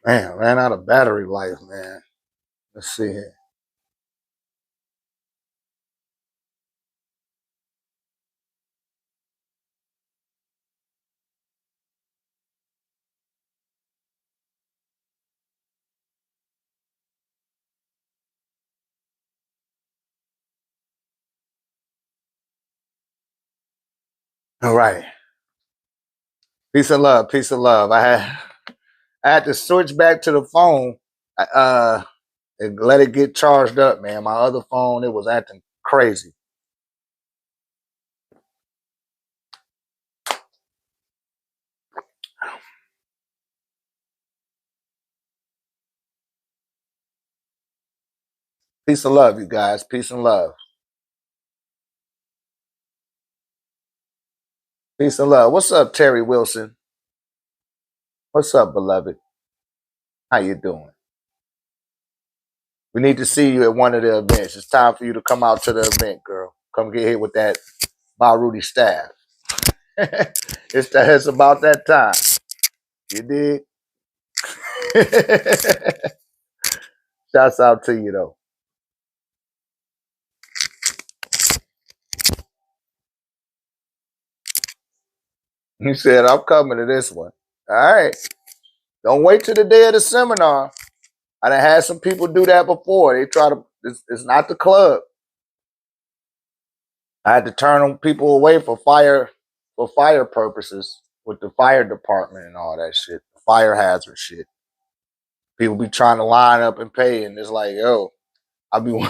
Man, ran out of battery life, man. Let's see here. All right. Peace and love. Peace and love. I had to switch back to the phone. And let it get charged up, man. My other phone, it was acting crazy. Peace and love, you guys. Peace and love. Peace and love. What's up, Terry Wilson? What's up, beloved? How you doing? We need to see you at one of the events. It's time for you to come out to the event, girl. Come get hit with that Rudy staff. It's about that time. You dig? Shouts out to you though. He said, I'm coming to this one. All right. Don't wait till the day of the seminar. I done had some people do that before. They try to, it's not the club. I had to turn people away for fire purposes with the fire department and all that shit. Fire hazard shit. People be trying to line up and pay, and it's like, yo, I be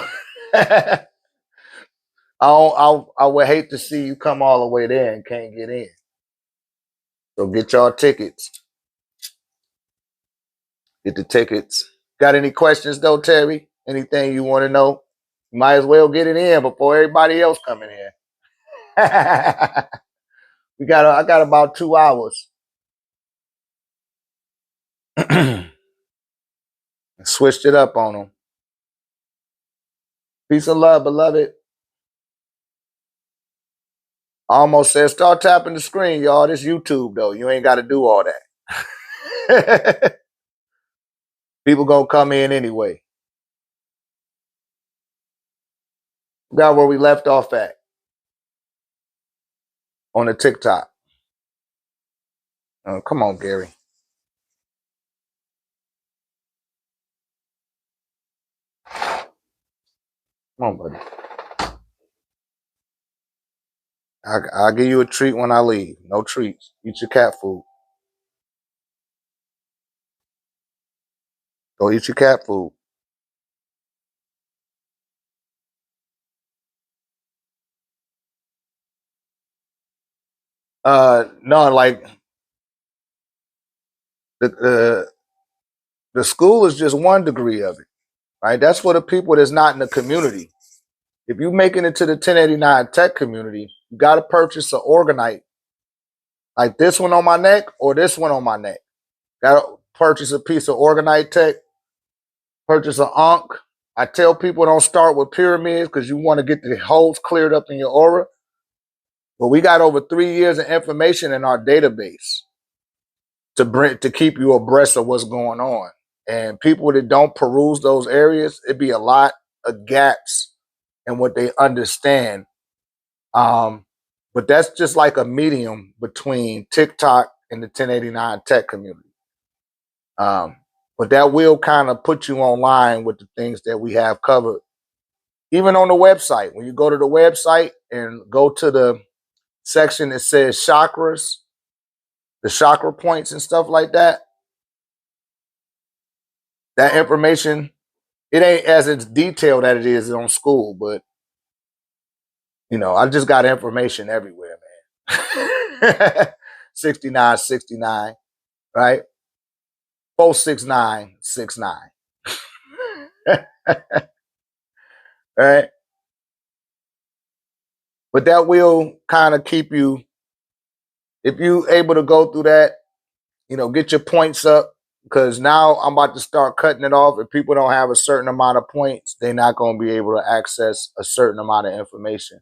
I would hate to see you come all the way there and can't get in. So get y'all tickets. Get the tickets. Got any questions though, Terry? Anything you want to know? You might as well get it in before everybody else come in here. I got about 2 hours. Switched it up on them. Peace and love, beloved. I almost said start tapping the screen, y'all. This YouTube though. You ain't got to do all that. People gonna come in anyway. Got where we left off at on the TikTok. Oh, come on, Gary. Come on, buddy. I'll give you a treat when I leave. No treats. Eat your cat food. Go eat your cat food. No, like the school is just one degree of it, right? That's for the people that's not in the community. If you're making it to the 1089 tech community, you got to purchase an Orgonite, like this one on my neck or this one on my neck. Got to purchase a piece of OrgoniteTEK, purchase an Ankh. I tell people don't start with pyramids because you want to get the holes cleared up in your aura. But we got over 3 years of information in our database to keep you abreast of what's going on. And people that don't peruse those areas, it'd be a lot of gaps in what they understand. But that's just like a medium between TikTok and the 1089 tech community. But that will kind of put you online with the things that we have covered. Even on the website, when you go to the website and go to the section that says chakras, the chakra points and stuff like that, that information, it ain't as it's detailed as it is on school, but you know, I just got information everywhere, man. 6969, right? 46969. Right? But that will kind of keep you, if you able to go through that, you know, get your points up, because now I'm about to start cutting it off. If people don't have a certain amount of points, they're not going to be able to access a certain amount of information.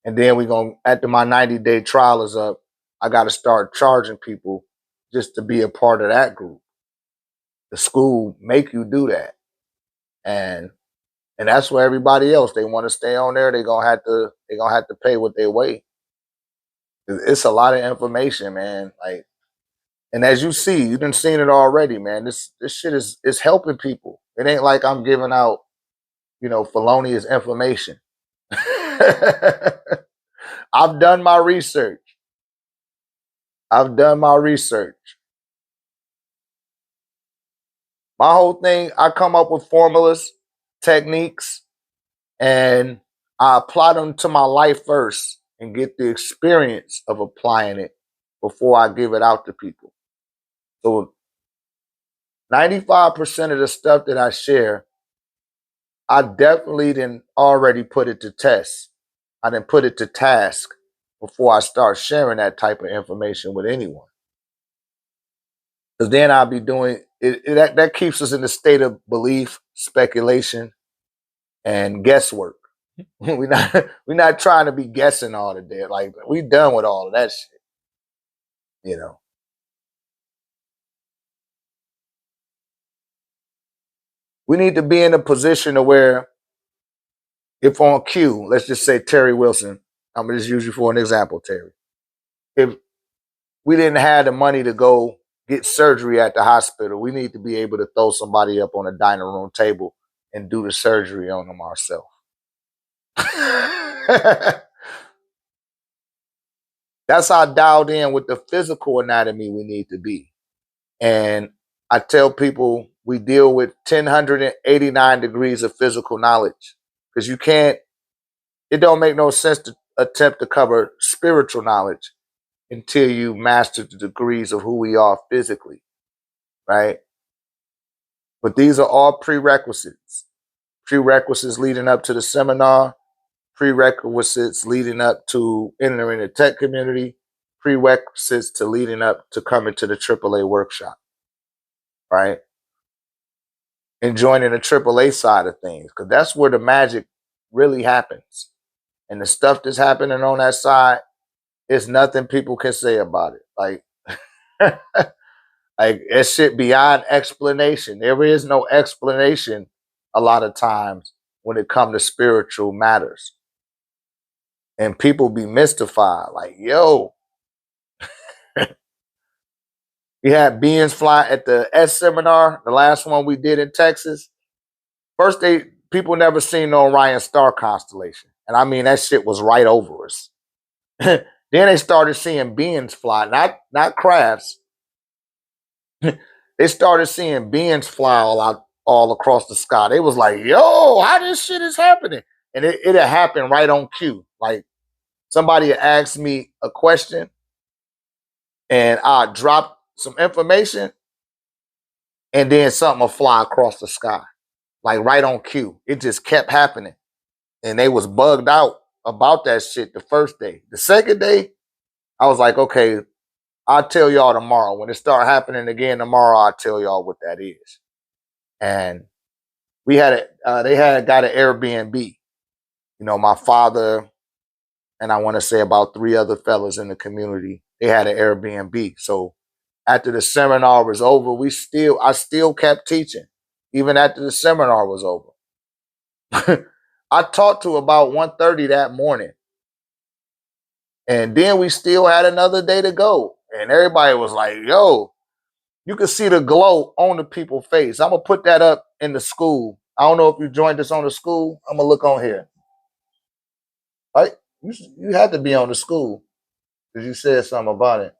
And then we're going to, after my 90-day trial is up, I got to start charging people just to be a part of that group. The school make you do that. And that's where everybody else, they want to stay on there, they're gonna have to pay what they weigh. It's a lot of information, man. Like, and as you see, you done seen it already, man. This shit is helping people. It ain't like I'm giving out, felonious information. I've done my research. I've done my research. My whole thing, I come up with formulas, techniques, and I apply them to my life first and get the experience of applying it before I give it out to people. So 95% of the stuff that I share, I definitely didn't already put it to test. I didn't put it to task before I start sharing that type of information with anyone. Because then I'll be doing it, that keeps us in a state of belief, speculation, and guesswork. we're not trying to be guessing all the day. Like, we done with all of that shit. We need to be in a position to where, if on cue, let's just say Terry Wilson, I'm gonna just use you for an example, Terry. If we didn't have the money to go get surgery at the hospital, we need to be able to throw somebody up on a dining room table and do the surgery on them ourselves. That's how dialed in with the physical anatomy we need to be. And I tell people we deal with 1,089 degrees of physical knowledge, because it don't make no sense to attempt to cover spiritual knowledge until you master the degrees of who we are physically, right? But these are all prerequisites. Prerequisites leading up to the seminar, prerequisites leading up to entering the tech community, prerequisites to leading up to coming to the AAA workshop, right? And joining the AAA side of things, because that's where the magic really happens. And the stuff that's happening on that side, it's nothing people can say about it. Like, like, it's shit beyond explanation. There is no explanation a lot of times when it comes to spiritual matters. And people be mystified, like, yo, we had beings fly at the S seminar, the last one we did in Texas. First, people never seen the Orion star constellation. And I mean, that shit was right over us. Then they started seeing beings fly, not crafts. They started seeing beings fly all across the sky. They was like, yo, how this shit is happening? And it had happened right on cue. Like, somebody asked me a question and I dropped some information, and then something will fly across the sky, like right on cue. It just kept happening. And they was bugged out about that shit the first day. The second day, I was like, okay, I'll tell y'all tomorrow. When it start happening again tomorrow, I'll tell y'all what that is. And they had got an Airbnb. My father and I want to say about 3 other fellas in the community, they had an Airbnb. So after the seminar was over, I still kept teaching, even after the seminar was over. I taught to about 1:30 that morning. And then we still had another day to go. And everybody was like, yo, you can see the glow on the people's face. I'm going to put that up in the school. I don't know if you joined us on the school. I'm going to look on here. Right? You had to be on the school because you said something about it.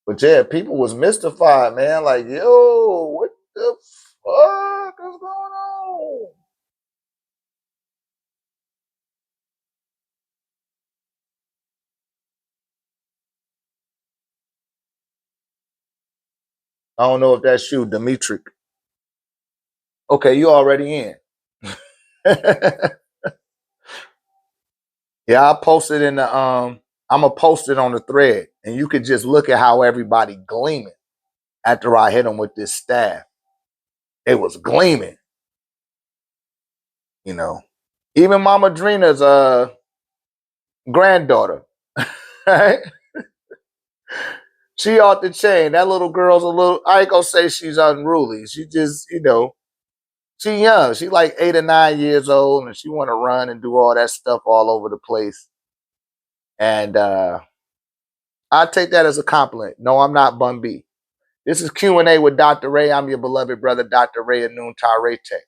But yeah, people was mystified, man. Like, yo, what the fuck is going on? I don't know if that's you, Dimitri. Okay, you already in. Yeah, I posted in the I'm gonna post it on the thread, and you could just look at how everybody gleaming after I hit them with this staff. It was gleaming, Even Mama Drina's granddaughter, right? She off the chain. That little girl's a little, I ain't gonna say she's unruly. She just, she young. She like 8 or 9 years old and she wanna run and do all that stuff all over the place. And I take that as a compliment. No, I'm not Bun B. This is Q&A with Dr. Ray. I'm your beloved brother, Dr. Ray of OrgoniteTEK.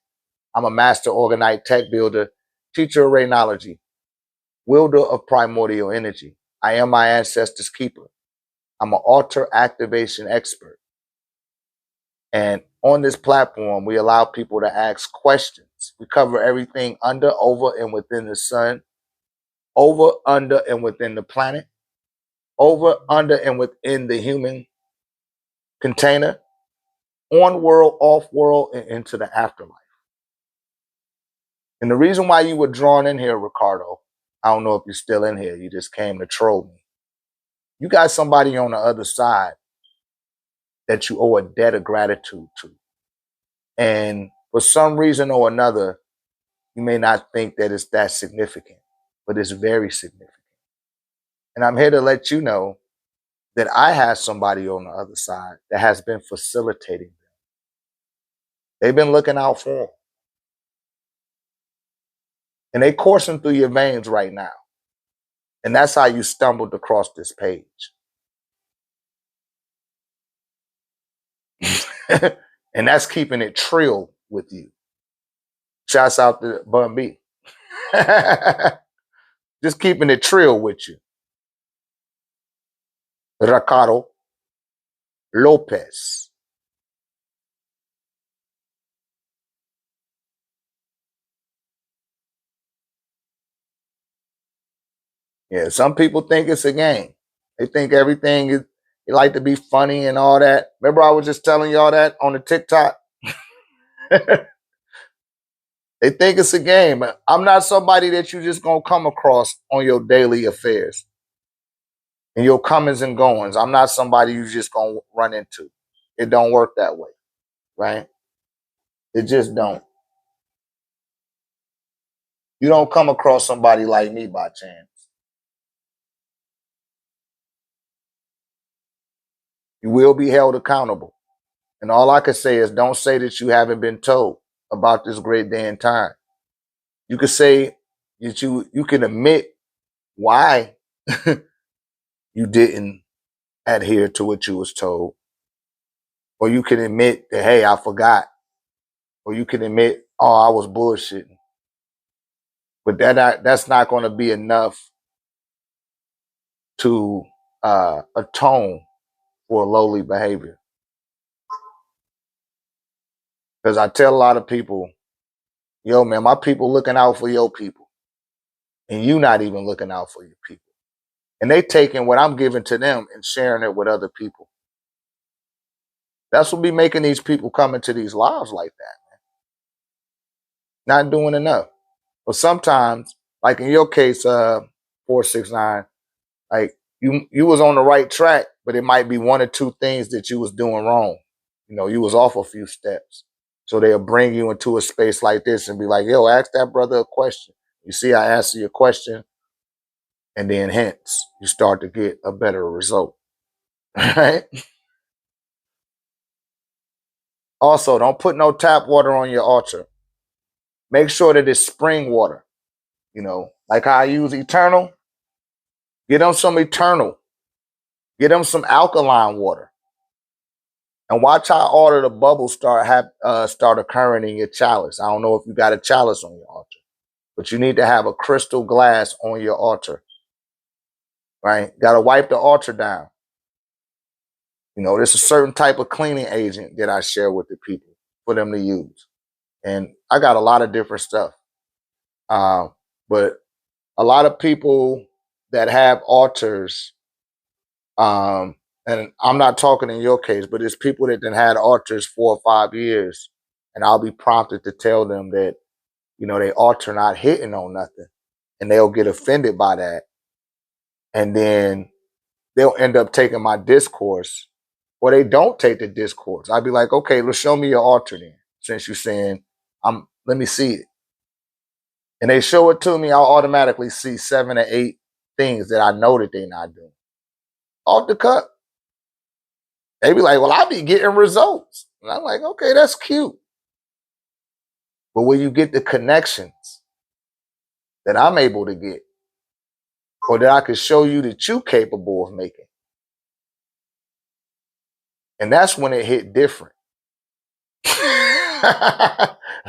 I'm a master OrgoniteTEK builder, teacher of Raynology, wielder of primordial energy. I am my ancestors' keeper. I'm an altar activation expert. And on this platform, we allow people to ask questions. We cover everything under, over, and within the sun, over, under, and within the planet, over, under, and within the human container, on world, off world, and into the afterlife. And the reason why you were drawn in here, Ricardo, I don't know if you're still in here, you just came to troll me. You got somebody on the other side that you owe a debt of gratitude to. And for some reason or another, you may not think that it's that significant, but it's very significant. And I'm here to let you know that I have somebody on the other side that has been facilitating them. They've been looking out for them. And they coursing through your veins right now. And that's how you stumbled across this page. And that's keeping it trill with you. Shouts out to Bun B. Just keeping it trill with you. Ricardo Lopez. Yeah, some people think it's a game. They think everything is, they like to be funny and all that. Remember I was just telling y'all that on the TikTok? They think it's a game. I'm not somebody that you just gonna come across on your daily affairs and your comings and goings. I'm not somebody you just gonna run into. It don't work that way, right? It just don't. You don't come across somebody like me by chance. You will be held accountable. And all I can say is don't say that you haven't been told about this great day and time. You could say that you can admit why you didn't adhere to what you was told. Or you can admit that, hey, I forgot. Or you can admit, oh, I was bullshitting. But that's not going to be enough to atone for lowly behavior. Because I tell a lot of people, yo, man, my people looking out for your people. And you not even looking out for your people. And they taking what I'm giving to them and sharing it with other people. That's what be making these people come into these lives like that, man. Not doing enough. But sometimes, like in your case, 469, like you was on the right track, but it might be one or two things that you was doing wrong. You was off a few steps. So they'll bring you into a space like this and be like, yo, ask that brother a question. You see, I answer your question. And then hence you start to get a better result. Right? Also, don't put no tap water on your altar. Make sure that it's spring water. Like how I use Eternal. Get them some Eternal. Get them some alkaline water. And watch how all of the bubbles start occurring in your chalice. I don't know if you got a chalice on your altar, but you need to have a crystal glass on your altar. Right? Got to wipe the altar down. There's a certain type of cleaning agent that I share with the people for them to use. And I got a lot of different stuff. But a lot of people that have altars, and I'm not talking in your case, but it's people that then had altars 4 or 5 years, and I'll be prompted to tell them that, they altar not hitting on nothing, and they'll get offended by that. And then they'll end up taking my discourse, or they don't take the discourse. I'd be like, okay, let's show me your altar then, since you're saying, let me see it. And they show it to me, I'll automatically see 7 or 8 things that I know that they're not doing. Off the cut. They be like, well, I be getting results. And I'm like, okay, that's cute. But when you get the connections that I'm able to get, or that I can show you that you're capable of making, and that's when it hit different.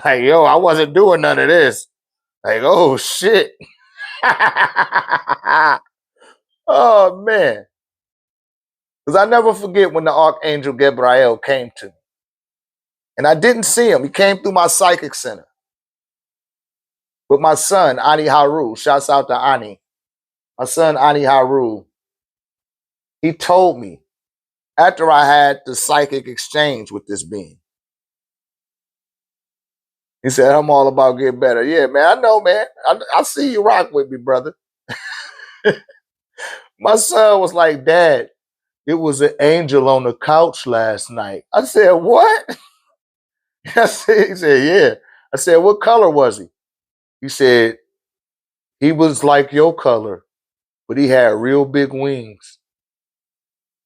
Like, yo, I wasn't doing none of this. Like, oh shit. Oh man. Because I never forget when the Archangel Gabriel came to me. And I didn't see him. He came through my psychic center with my son, Ani Haru. Shouts out to Ani. My son, Ani Haru. He told me after I had the psychic exchange with this being. He said, I'm all about getting better. Yeah, man, I know, man. I see you rock with me, brother. My son was like, Dad, it was an angel on the couch last night. I said, what? He said, yeah. I said, what color was he? He said, he was like your color, but he had real big wings.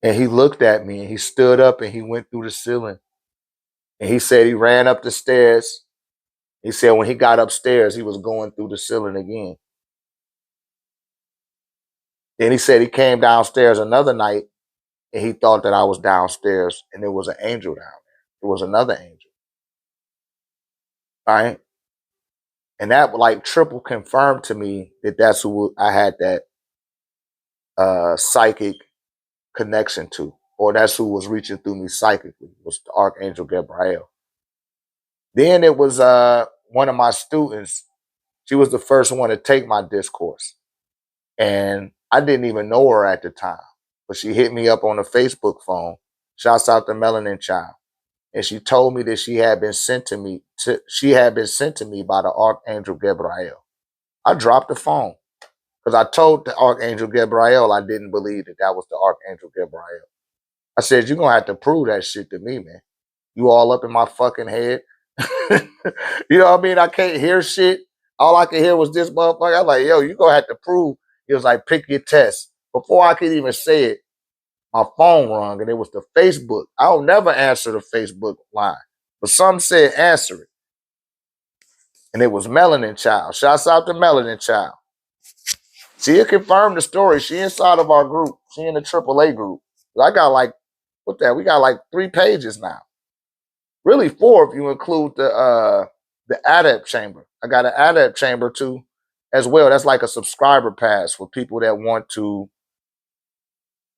And he looked at me and he stood up and he went through the ceiling. And he said he ran up the stairs. He said when he got upstairs, he was going through the ceiling again. Then he said he came downstairs another night and he thought that I was downstairs and there was an angel down there. It was another angel. All right. And that like triple confirmed to me that that's who I had that psychic connection to, or that's who was reaching through me psychically, was the Archangel Gabriel. Then it was one of my students. She was the first one to take my discourse. And I didn't even know her at the time, but she hit me up on a Facebook phone. Shouts out to Melanin Child. And she told me that she had been sent to me by the Archangel Gabriel. I dropped the phone because I told the Archangel Gabriel I didn't believe that that was the Archangel Gabriel. I said, you're going to have to prove that shit to me, man. You all up in my fucking head. You know what I mean? I can't hear shit. All I could hear was this motherfucker. I was like, yo, you're going to have to prove. He was like, pick your test. Before I could even say it, my phone rung and it was the Facebook. I'll never answer the Facebook line. But some said answer it. And it was Melanin Child. Shouts out to Melanin Child. She had confirmed the story. She inside of our group. She in the AAA group. I got like, we got like 3 pages now. Really 4 if you include the Adept Chamber. I got an Adept Chamber too as well. That's like a subscriber pass for people that want to,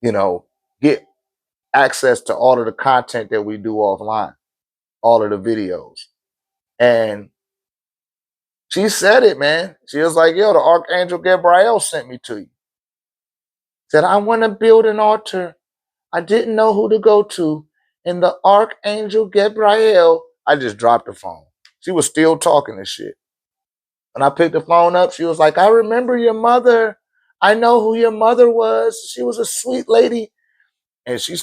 you know, get access to all of the content that we do offline, all of the videos. And she said it, man. She was like, yo, the Archangel Gabriel sent me to you. Said, I want to build an altar. I didn't know who to go to. And the Archangel Gabriel, I just dropped the phone. She was still talking this shit. When I picked the phone up, she was like, I remember your mother. I know who your mother was. She was a sweet lady. And she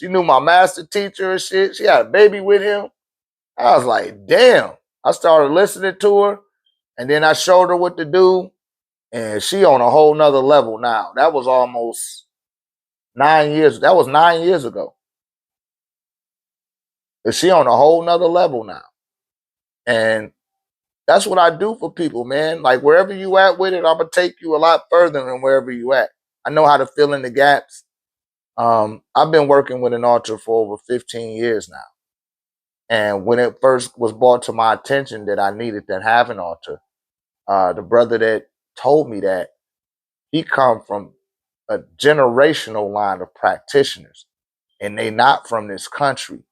knew my master teacher and shit. She had a baby with him. I was like, damn. I started listening to her. And then I showed her what to do. And she on a whole nother level now. That was almost 9 years. That was 9 years ago. But she on a whole nother level now. And that's what I do for people, man. Like wherever you at with it, I'm going to take you a lot further than wherever you at. I know how to fill in the gaps. I've been working with an altar for over 15 years now. And when it first was brought to my attention that I needed to have an altar, the brother that told me that, he come from a generational line of practitioners, and they not from this country.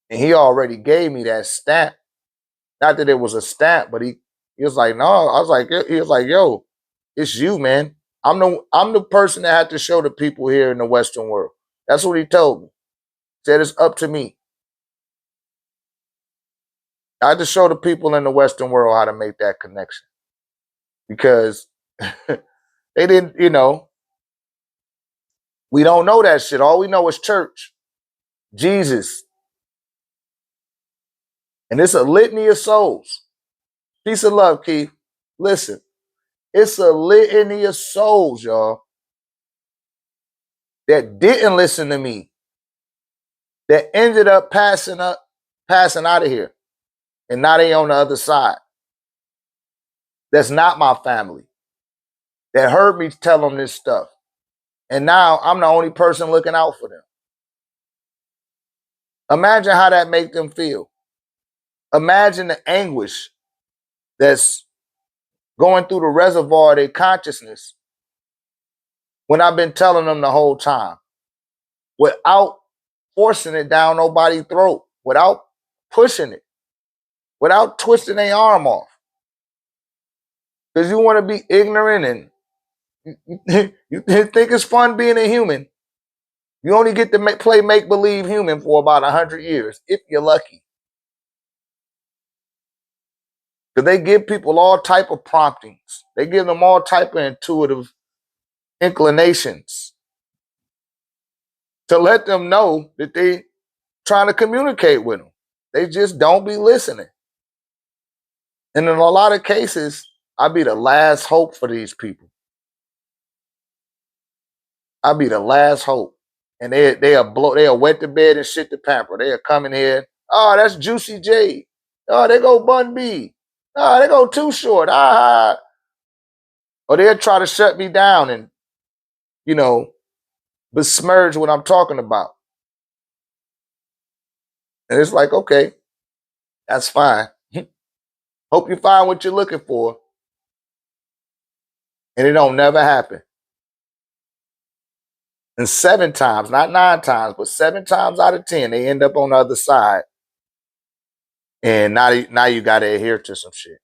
And he already gave me that stamp. Not that it was a stamp, but he was like, no. I was like, he was like, yo, it's you, man. I'm the person that had to show the people here in the Western world. That's what he told me. Said it's up to me. I had to show the people in the Western world how to make that connection. Because they didn't, we don't know that shit. All we know is church, Jesus. And it's a litany of souls. Peace and love, Keith. Listen, it's a litany of souls, y'all. that didn't listen to me, that ended up passing out of here. And now they on the other side. That's not my family. That heard me tell them this stuff. And now I'm the only person looking out for them. Imagine how that make them feel. Imagine the anguish that's going through the reservoir of their consciousness when I've been telling them the whole time, without forcing it down nobody's throat, without pushing it, without twisting their arm off. Because you want to be ignorant and you think it's fun being a human. You only get to play make-believe human for about 100 years, if you're lucky. Because they give people all type of promptings. They give them all type of intuitive inclinations to let them know that they trying to communicate with them. They just don't be listening. And in a lot of cases, I be the last hope for these people. I be the last hope. And they'll wet the bed and shit the pamper. They'll come in here. Oh, that's Juicy J. Oh, they go Bun B. Oh, they go Too Short. Ah. Or they'll try to shut me down and, besmirch what I'm talking about. And it's like, okay, that's fine. Hope you find what you're looking for. And it don't never happen. And 7 times, not 9 times, but 7 times out of 10, they end up on the other side. And now you got to adhere to some shit.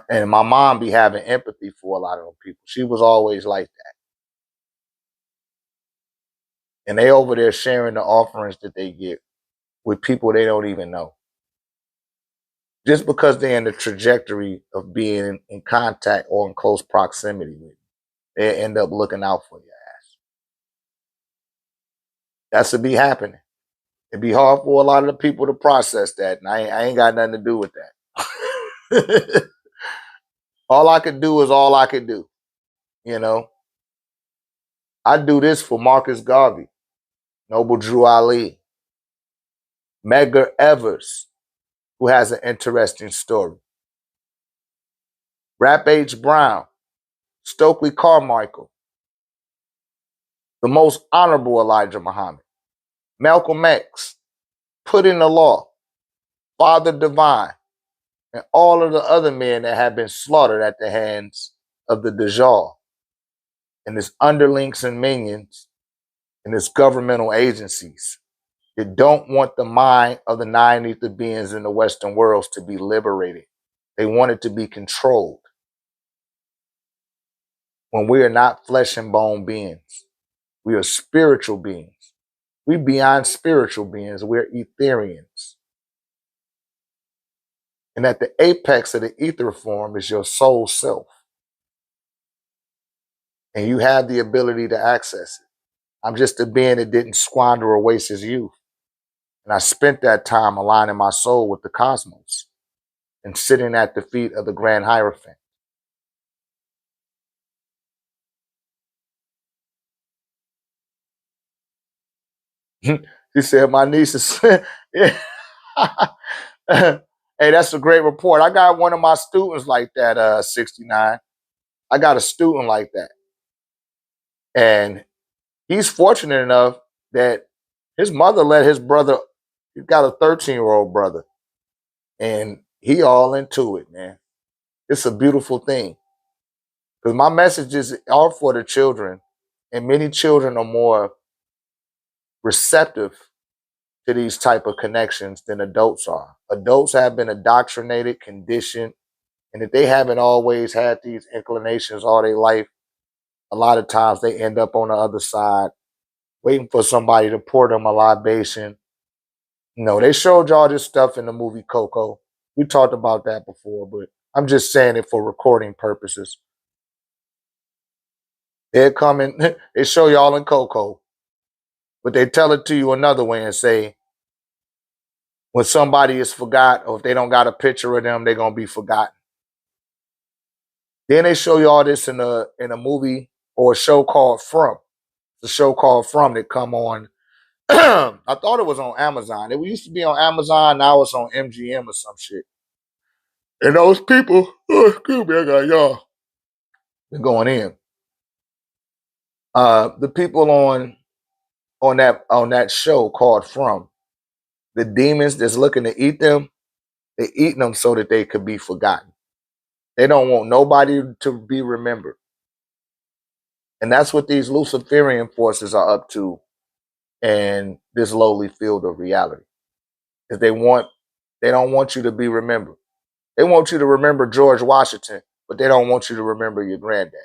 And my mom be having empathy for a lot of them people. She was always like that. And they over there sharing the offerings that they get with people they don't even know. Just because they're in the trajectory of being in contact or in close proximity with you, they end up looking out for your ass. That's to be happening. It'd be hard for a lot of the people to process that, and I ain't got nothing to do with that. All I could do is all I could do. I do this for Marcus Garvey, Noble Drew Ali, Medgar Evers, who has an interesting story, Rap H. Brown, Stokely Carmichael, the most honorable Elijah Muhammad, Malcolm X, Put in the Law, Father Divine, and all of the other men that have been slaughtered at the hands of the Dajjal and his underlings and minions and his governmental agencies that don't want the mind of the 9 ether beings in the Western worlds to be liberated. They want it to be controlled. When we are not flesh and bone beings, we are spiritual beings. We beyond spiritual beings, we're Etherians. And at the apex of the ether form is your soul self. And you have the ability to access it. I'm just a being that didn't squander or waste his youth. And I spent that time aligning my soul with the cosmos and sitting at the feet of the Grand Hierophant. He said, my niece is... Hey, that's a great report. I got one of my students like that, 69. I got a student like that. And he's fortunate enough that his mother let his brother, he's got a 13-year-old brother. And he all into it, man. It's a beautiful thing. Because my messages are for the children. And many children are more receptive to these type of connections than adults are. Adults have been indoctrinated, conditioned, and if they haven't always had these inclinations all their life, a lot of times they end up on the other side, waiting for somebody to pour them a libation. They showed y'all this stuff in the movie Coco. We talked about that before, but I'm just saying it for recording purposes. They're coming, they show y'all in Coco, but they tell it to you another way and say, when somebody is forgot, or if they don't got a picture of them, they're going to be forgotten. Then they show you all this in a movie or a show called From. The show called From that come on. I thought it was on Amazon. It used to be on Amazon. Now it's on MGM or some shit. And those people, oh, excuse me, I got y'all. They're going in. The people on that show called From, the demons that's looking to eat them, they're eating them so that they could be forgotten. They don't want nobody to be remembered. And that's what these Luciferian forces are up to in this lowly field of reality. Because they don't want you to be remembered. They want you to remember George Washington, but they don't want you to remember your granddaddy.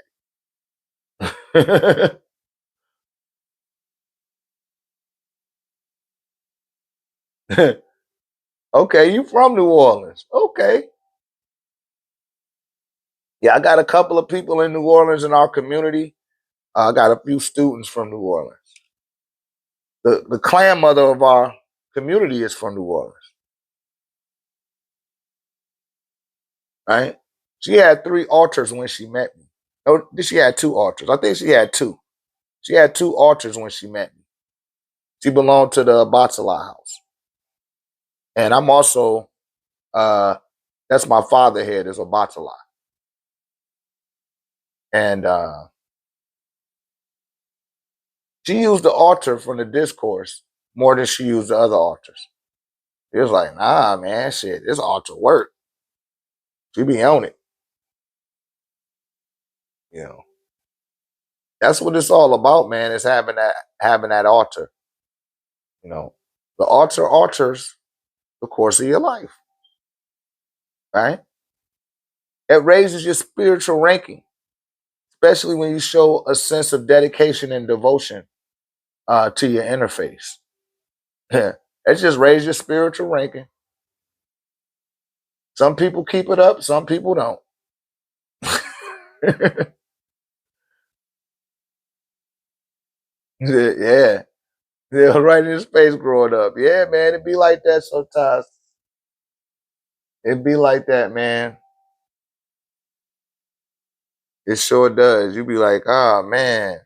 Okay, you from New Orleans. Okay. Yeah, I got a couple of people in New Orleans in our community. I got a few students from New Orleans. The clan mother of our community is from New Orleans. Right? She had 3 altars when she met me. No, she had 2 altars. I think she had 2. She had 2 altars when she met me. She belonged to the Batala house. And I'm also, that's my father head is a Batala. And she used the altar from the discourse more than she used the other altars. It was like, nah, man, shit, this altar work. She be on it. You know. That's what it's all about, man, is having that altar. You know. The altar alters the course of your life. Right? It raises your spiritual ranking, especially when you show a sense of dedication and devotion to your interface. It just raises your spiritual ranking. Some people keep it up, some people don't. Yeah. Yeah, right in his face growing up. Yeah, man, it be like that sometimes. It be like that, man. It sure does. You be like, oh man.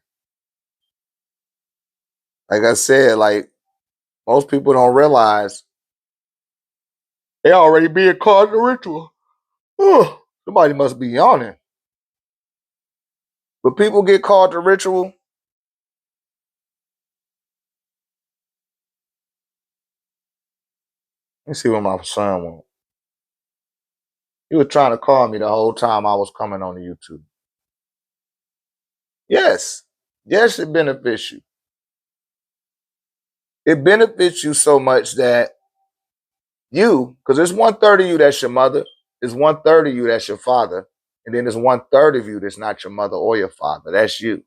Like I said, like most people don't realize they already being caught in the ritual. Somebody must be yawning. But people get caught in the ritual. Let me see what my son wants. He was trying to call me the whole time I was coming on the YouTube. Yes. Yes, it benefits you. It benefits you so much that because there's 1/3 of you that's your mother, there's 1/3 of you that's your father, and then there's 1/3 of you that's not your mother or your father. That's you.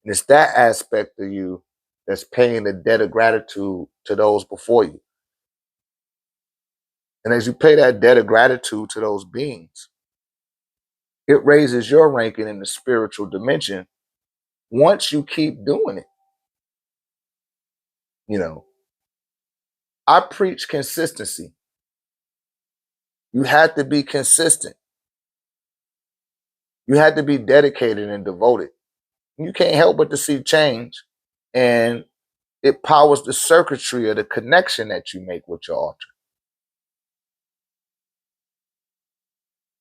And it's that aspect of you that's paying the debt of gratitude to those before you. And as you pay that debt of gratitude to those beings, it raises your ranking in the spiritual dimension once you keep doing it. You know, I preach consistency. You have to be consistent. You have to be dedicated and devoted. You can't help but to see change. And it powers the circuitry of the connection that you make with your altar.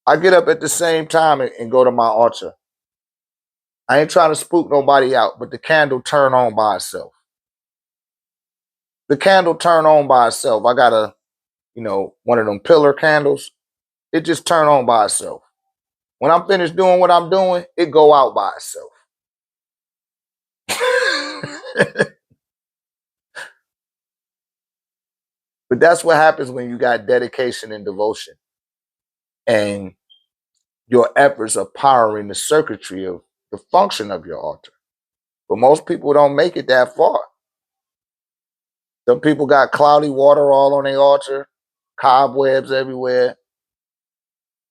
I get up at the same time and go to my altar. I ain't trying to spook nobody out, but the candle turn on by itself. The candle turn on by itself. I got one of them pillar candles. It just turn on by itself. When I'm finished doing what I'm doing, it go out by itself. But that's what happens when you got dedication and devotion. And your efforts are powering the circuitry of the function of your altar. But most people don't make it that far. Some people got cloudy water all on their altar, cobwebs everywhere.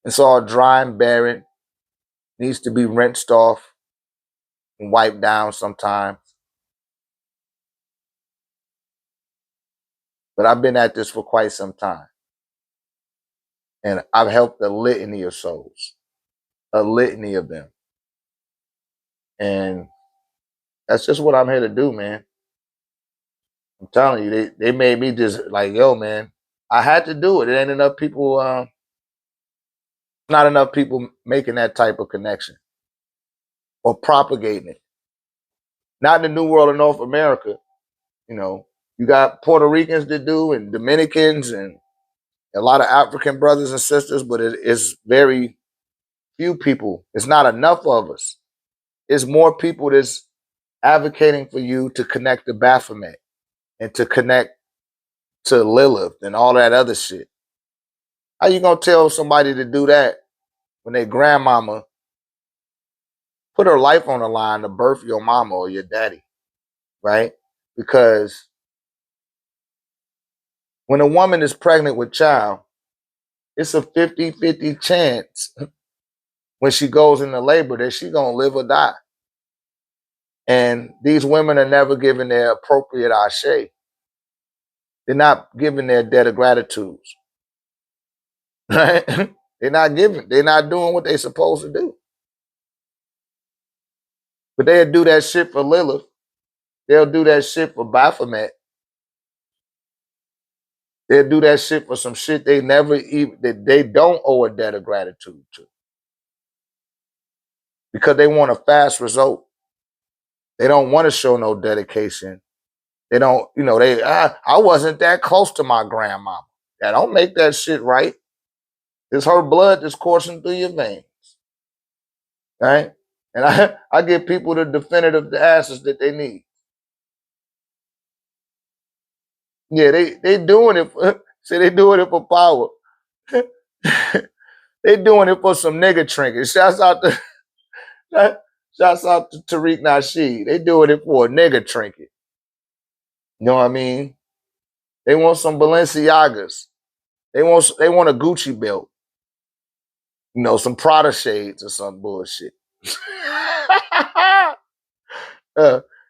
It's all dry and barren. Needs to be rinsed off and wiped down sometimes. But I've been at this for quite some time. And I've helped a litany of souls, a litany of them. And That's just what I'm here to do, man. I'm telling you, they made me just like, yo, man, I had to do it. It ain't enough people, not enough people making that type of connection or propagating it. Not in the New World of North America, you know. You got Puerto Ricans that do, and Dominicans, and a lot of African brothers and sisters, but it's very few people. It's not enough of us. It's more people that's advocating for you to connect to Baphomet and to connect to Lilith and all that other shit. How you gonna tell somebody to do that when their grandmama put her life on the line to birth your mama or your daddy, right? Because when a woman is pregnant with child, it's a 50-50 chance when she goes into labor that she gonna live or die. And these women are never given their appropriate ashe. They're not giving their debt of gratitude. Right? They're not doing what they're supposed to do. But they'll do that shit for Lilith. They'll do that shit for Baphomet. They'll do that shit for some shit they never even, that they don't owe a debt of gratitude to. Because they want a fast result. They don't want to show no dedication. They don't, I wasn't that close to my grandmama. That don't make that shit right. It's her blood that's coursing through your veins. Right? And I give people the definitive answers that they need. Yeah, they doing it for, see, they doing it for power. They doing it for some nigga trinkets. Shouts out to Tariq Nasheed. They doing it for a nigga trinket. You know what I mean? They want some Balenciagas. They want a Gucci belt. Some Prada shades or some bullshit.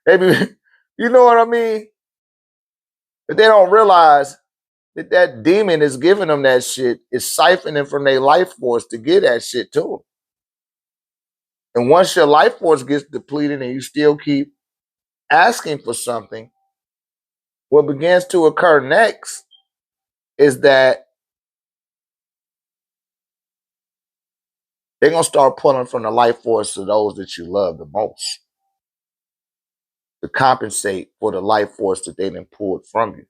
Maybe, you know what I mean? But they don't realize that demon is giving them that shit, is siphoning from their life force to get that shit to them. And once your life force gets depleted and you still keep asking for something, what begins to occur next is that they're going to start pulling from the life force of those that you love the most to compensate for the life force that they done pulled from you.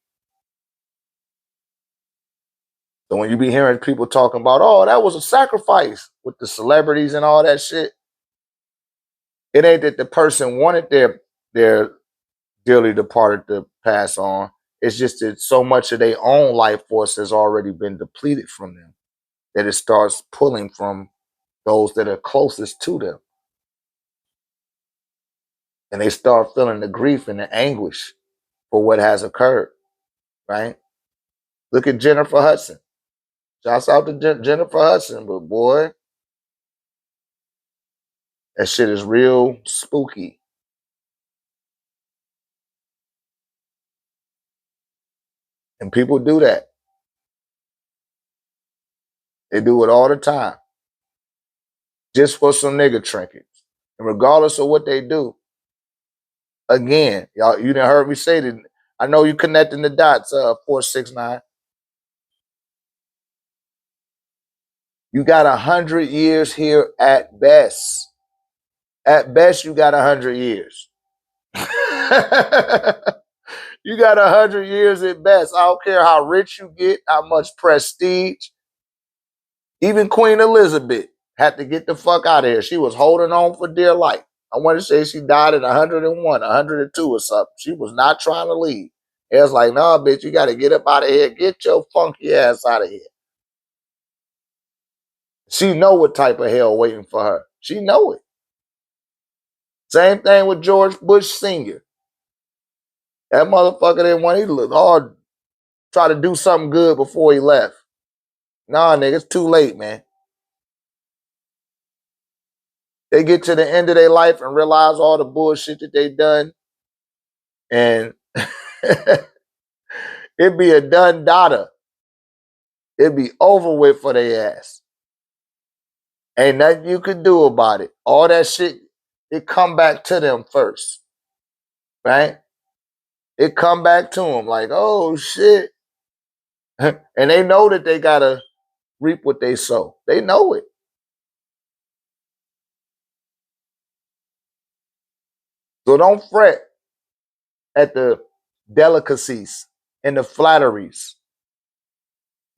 So when you be hearing people talking about, oh, that was a sacrifice with the celebrities and all that shit, it ain't that the person wanted their dearly departed to pass on. It's just that so much of their own life force has already been depleted from them that it starts pulling from those that are closest to them. And they start feeling the grief and the anguish for what has occurred, right? Look at Jennifer Hudson. Shouts out to Jennifer Hudson, but boy, that shit is real spooky. And people do that. They do it all the time. Just for some nigga trinkets. And regardless of what they do, again, y'all, you done heard me say that. I know you connecting the dots, 469. You got 100 years here at best. At best, you got 100 years. You got 100 years at best. I don't care how rich you get, how much prestige. Even Queen Elizabeth had to get the fuck out of here. She was holding on for dear life. I want to say she died at 101, 102 or something. She was not trying to leave. It was like, nah, bitch, you got to get up out of here. Get your funky ass out of here. She know what type of hell waiting for her. She know it. Same thing with George Bush Sr. That motherfucker didn't want, he looked hard, try to do something good before he left. Nah, nigga, it's too late, man. They get to the end of their life and realize all the bullshit that they done. And it'd be a done data. It'd be over with for their ass. Ain't nothing you could do about it. All that shit, it come back to them first. right? It come back to them like, oh shit. And they know that they gotta reap what they sow. They know it. So don't fret at the delicacies and the flatteries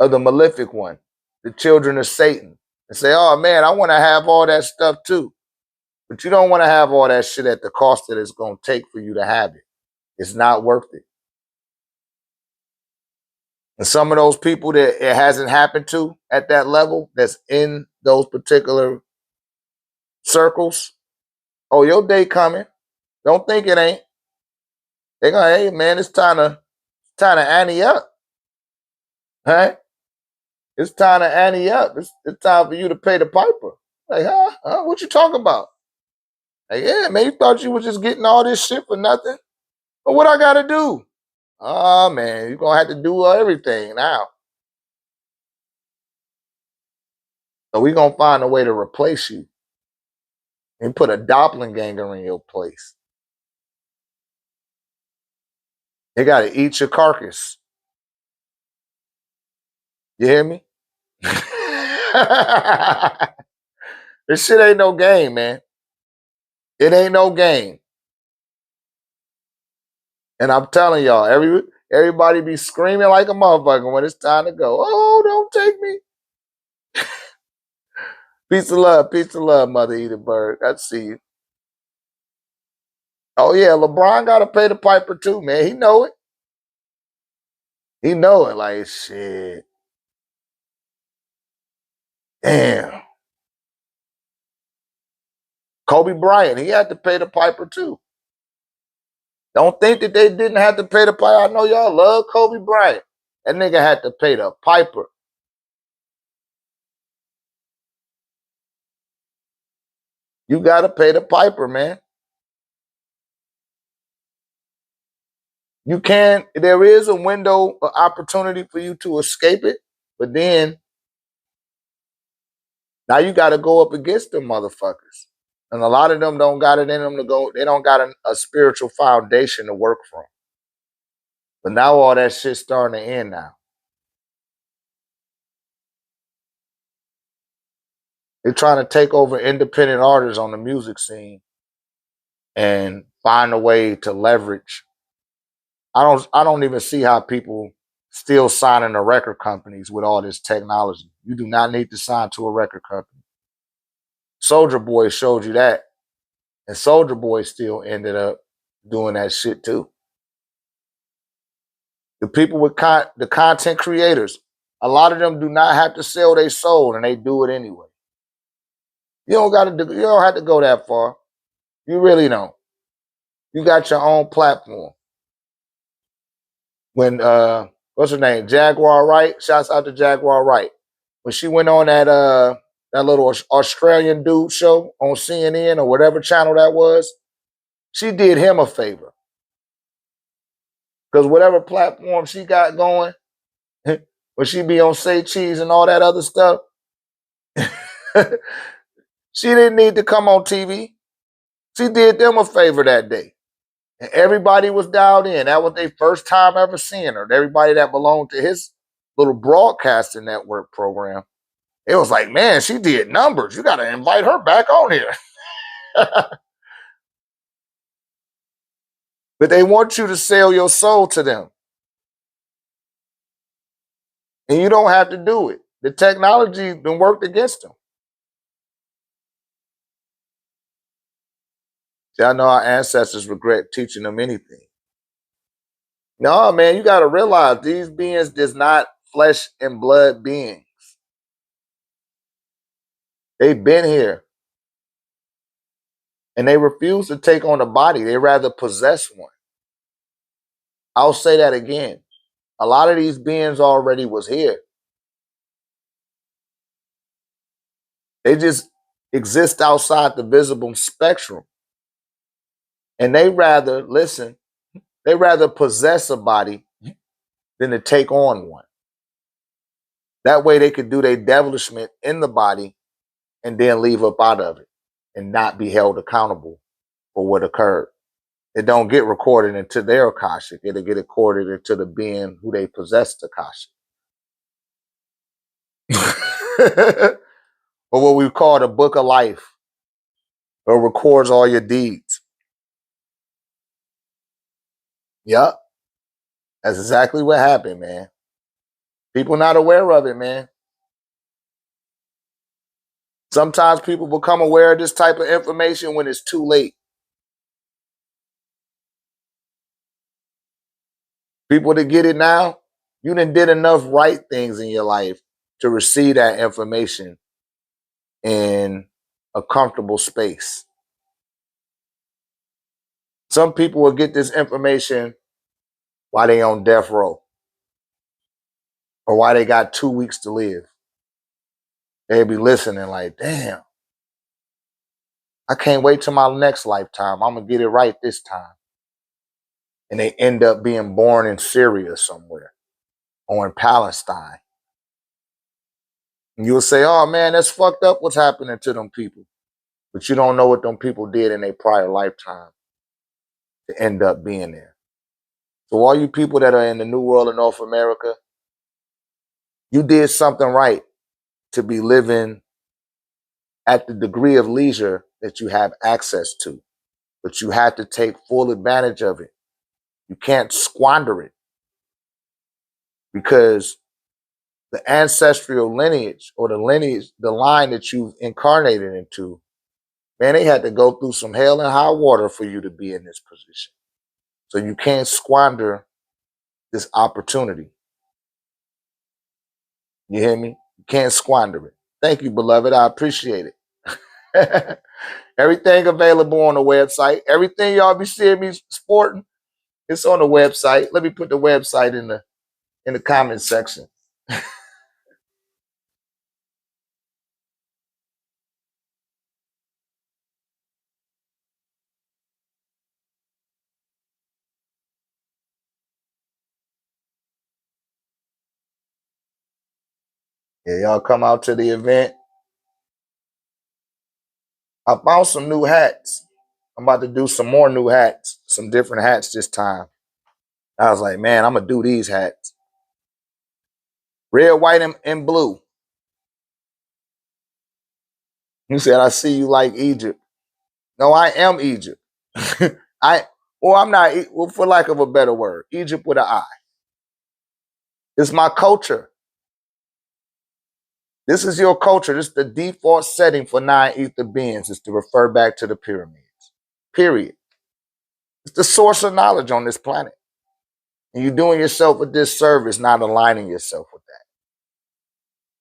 of the malefic one, the children of Satan, and say, oh man, I want to have all that stuff too. But you don't want to have all that shit at the cost that it's going to take for you to have it. It's not worth it. And some of those people that it hasn't happened to at that level, that's in those particular circles, oh, your day coming. Don't think it ain't. They're going, hey man, it's time to ante up. Right? It's time to ante up. It's time for you to pay the piper. Like, huh? What you talking about? Like, yeah, man, you thought you was just getting all this shit for nothing? But what I gotta do? Oh man, you're gonna have to do everything now. So we gonna find a way to replace you and put a doppelganger in your place. They gotta eat your carcass. You hear me? This shit ain't no game, man. It ain't no game. And I'm telling y'all, everybody be screaming like a motherfucker when it's time to go. Oh, don't take me. Peace of love, Mother Eater Bird. I see you. Oh yeah, LeBron gotta pay the piper too, man. He know it. He know it. Like shit. Damn. Kobe Bryant, he had to pay the piper too. Don't think that they didn't have to pay the piper. I know y'all love Kobe Bryant. That nigga had to pay the piper. You gotta pay the piper, man. You can, there is a window of opportunity for you to escape it, but then now you gotta go up against them motherfuckers. And a lot of them don't got it in them to go, they don't got a spiritual foundation to work from. But now all that shit's starting to end now. They're trying to take over independent artists on the music scene and find a way to leverage. I don't even see how people still signing to record companies with all this technology. You do not need to sign to a record company. Soldier Boy showed you that. And Soldier Boy still ended up doing that shit too. The people with the content creators, a lot of them do not have to sell their soul, and they do it anyway. You don't have to go that far. You really don't. You got your own platform. When what's her name? Jaguar Wright. Shouts out to Jaguar Wright. When she went on that little Australian dude show on CNN or whatever channel that was, she did him a favor. Because whatever platform she got going, when she be on Say Cheese and all that other stuff, she didn't need to come on TV. She did them a favor that day. And everybody was dialed in. That was their first time ever seeing her. Everybody that belonged to his little broadcasting network program. It was like, man, she did numbers. You got to invite her back on here. But they want you to sell your soul to them. And you don't have to do it. The technology been worked against them. See, I know our ancestors regret teaching them anything. No, man, you got to realize these beings is not flesh and blood beings. They've been here. And they refuse to take on a body. They rather possess one. I'll say that again. A lot of these beings already was here. They just exist outside the visible spectrum. And they rather, listen, they rather possess a body than to take on one. That way they could do their devilishment in the body and then leave up out of it and not be held accountable for what occurred. It don't get recorded into their Akashic. It'll get recorded into the being who they possess the Akashic. Or what we call the book of life. It records all your deeds. Yep. That's exactly what happened, man. People not aware of it, man. Sometimes people become aware of this type of information when it's too late. People that get it now, you done did enough right things in your life to receive that information in a comfortable space. Some people will get this information while they on death row or while they got 2 weeks to live. They'll be listening like, damn, I can't wait till my next lifetime. I'm going to get it right this time. And they end up being born in Syria somewhere or in Palestine. And you'll say, oh man, that's fucked up what's happening to them people. But you don't know what them people did in their prior lifetime to end up being there. So all you people that are in the New World of North America, you did something right to be living at the degree of leisure that you have access to. But you have to take full advantage of it. You can't squander it. Because the ancestral lineage or the line that you've incarnated into, man, they had to go through some hell and high water for you to be in this position. So you can't squander this opportunity. You hear me? You can't squander it. Thank you, beloved. I appreciate it. Everything available on the website. Everything y'all be seeing me sporting, it's on the website. Let me put the website in the comment section. Yeah, y'all come out to the event. I found some new hats. I'm about to do some more new hats, some different hats this time. I was like, man, I'm going to do these hats. Red, white, and blue. You said, I see you like Egypt. No, I am Egypt. I'm not, well, for lack of a better word, Egypt with an I. It's my culture. This is your culture. This is the default setting for non-ether beings, is to refer back to the pyramids. Period. It's the source of knowledge on this planet. And you're doing yourself a disservice not aligning yourself with that.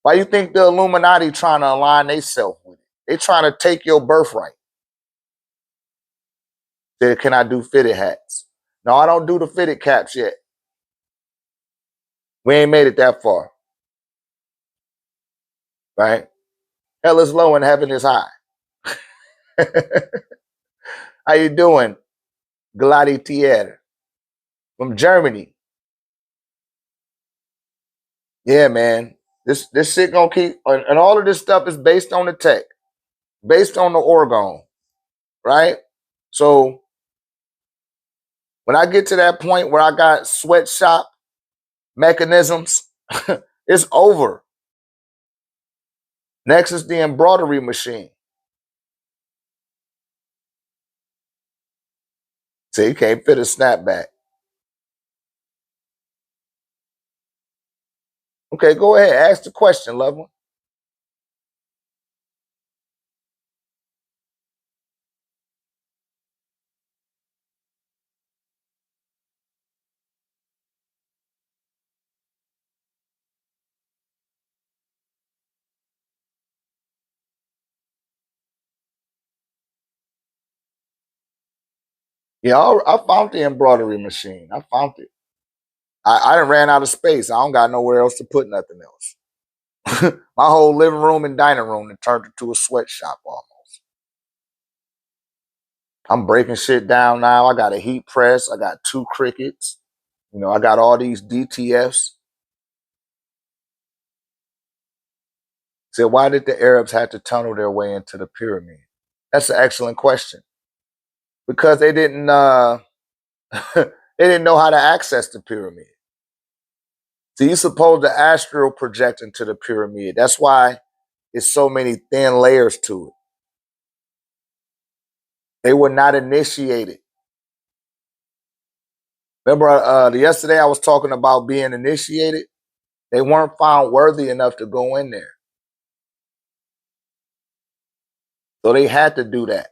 Why you think the Illuminati trying to align themselves with it? They trying to take your birthright. Say, can I do fitted hats? No, I don't do the fitted caps yet. We ain't made it that far. Right? Hell is low and heaven is high. How you doing? OrgoniteTEK from Germany. Yeah, man. This shit gonna keep, and all of this stuff is based on the tech, based on the orgone, right? So when I get to that point where I got sweatshop mechanisms, it's over. Next is the embroidery machine. So you can't fit a snapback. Okay, go ahead. Ask the question, loved one. Yeah, I found the embroidery machine. I found it. I done ran out of space. I don't got nowhere else to put nothing else. My whole living room and dining room turned into a sweatshop almost. I'm breaking shit down now. I got a heat press. I got 2 crickets. You know, I got all these DTFs. So why did the Arabs have to tunnel their way into the pyramid? That's an excellent question. because they didn't they didn't know how to access the pyramid. So you're supposed to astral project into the pyramid. That's why it's so many thin layers to it. They were not initiated. Remember, yesterday I was talking about being initiated. They weren't found worthy enough to go in there. So they had to do that.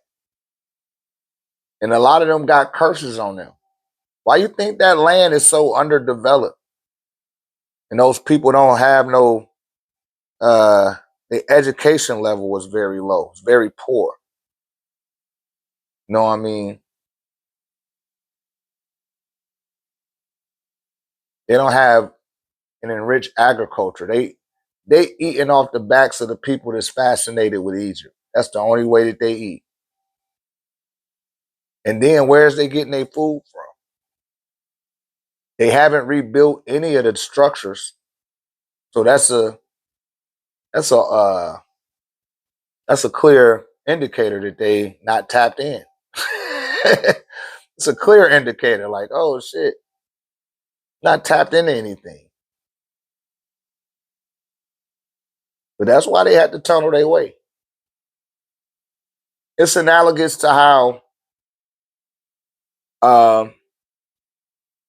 And a lot of them got curses on them. Why you think that land is so underdeveloped? And those people don't have no, the education level was very low. It's very poor. You know what I mean? They don't have an enriched agriculture. They eating off the backs of the people that's fascinated with Egypt. That's the only way that they eat. And then where's they getting their food from? They haven't rebuilt any of the structures. So that's a clear indicator that they not tapped in. It's a clear indicator, like, oh shit, not tapped into anything. But that's why they had to tunnel their way. It's analogous to how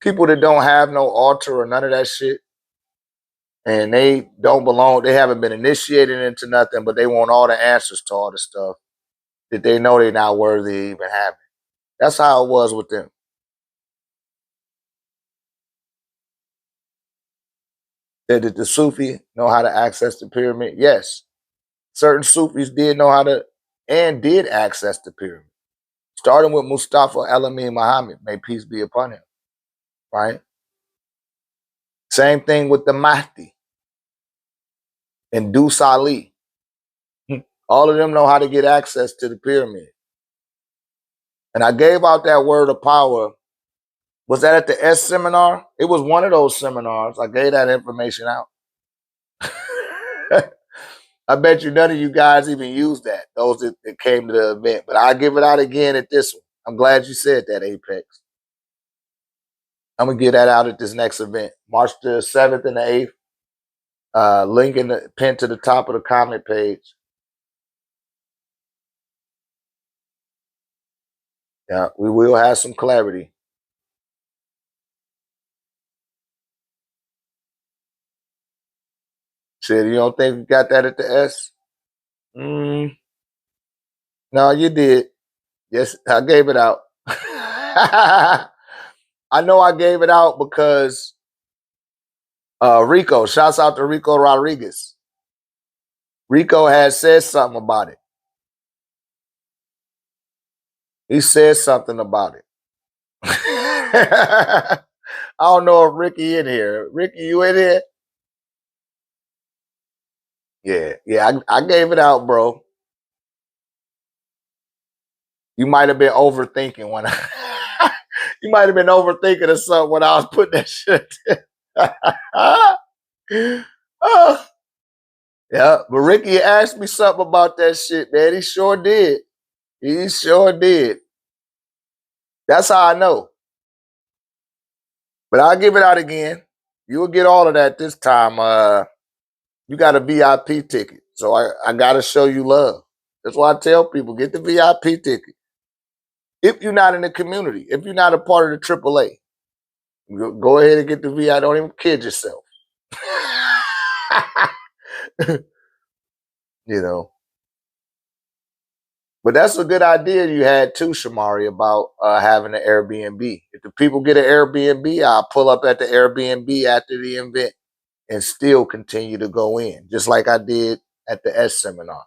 people that don't have no altar or none of that shit, and they don't belong, they haven't been initiated into nothing, but they want all the answers to all the stuff that they know they're not worthy of even having. That's how it was with them. Did the Sufi know how to access the pyramid? Yes. Certain Sufis did know how to and did access the pyramid. Starting with Mustafa El-Amin Muhammad, may peace be upon him. Right? Same thing with the Mahdi and Dus Ali. All of them know how to get access to the pyramid. And I gave out that word of power. Was that at the S seminar? It was one of those seminars. I gave that information out. I bet you none of you guys even used that, those that came to the event. But I'll give it out again at this one. I'm glad you said that, Apex. I'm going to get that out at this next event. March the 7th and the 8th. Link in the pin to the top of the comment page. Yeah, we will have some clarity. Shit, you don't think you got that at the S? No, you did. Yes, I gave it out. I know I gave it out because Rico, shouts out to Rico Rodriguez. Rico has said something about it. He said something about it. I don't know if Ricky in here. Ricky, you in here? Yeah, I gave it out, bro. You might have been overthinking when you might have been overthinking or something when I was putting that shit. Oh, yeah, but Ricky asked me something about that shit, man. He sure did. He sure did. That's how I know. But I'll give it out again. You will get all of that this time. You got a VIP ticket. So I got to show you love. That's why I tell people, get the VIP ticket. If you're not in the community, if you're not a part of the AAA, go ahead and get the VIP. Don't even kid yourself. You know. But that's a good idea you had too, Shamari, about having an Airbnb. If the people get an Airbnb, I'll pull up at the Airbnb after the event and still continue to go in, just like I did at the S seminar.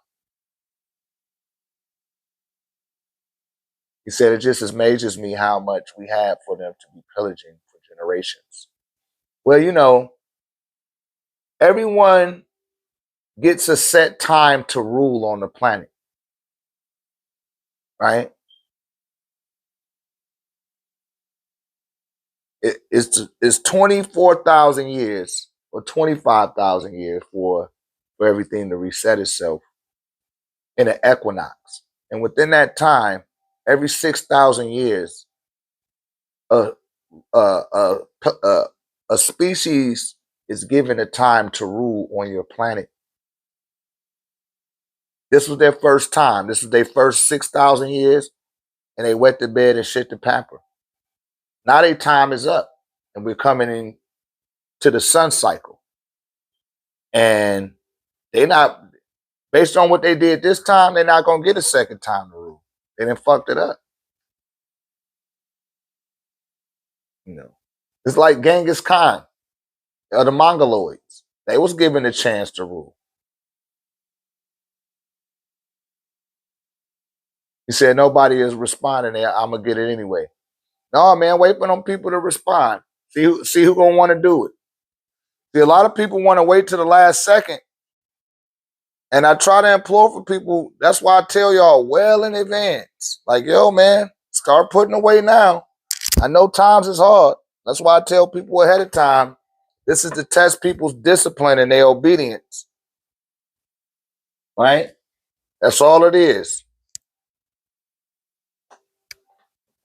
He said it just amazes me how much we have for them to be pillaging for generations. Well, you know, everyone gets a set time to rule on the planet, right? It's 24,000 years or 25,000 years for everything to reset itself in an equinox. And within that time, every 6,000 years, a, a, a, a species is given a time to rule on your planet. This was their first time. This was their first 6,000 years, and they wet the bed and shit the pamper. Now their time is up, and we're coming in to the sun cycle. And they're not, based on what they did this time, they're not going to get a second time to rule. They done fucked it up. You know, it's like Genghis Khan, or the Mongoloids. They was given a chance to rule. He said, nobody is responding there. I'm going to get it anyway. No, man, waiting on people to respond. See who going to want to do it. See, a lot of people want to wait to the last second. And I try to implore for people. That's why I tell y'all well in advance. Like, yo, man, start putting away now. I know times is hard. That's why I tell people ahead of time. This is to test people's discipline and their obedience. Right? That's all it is.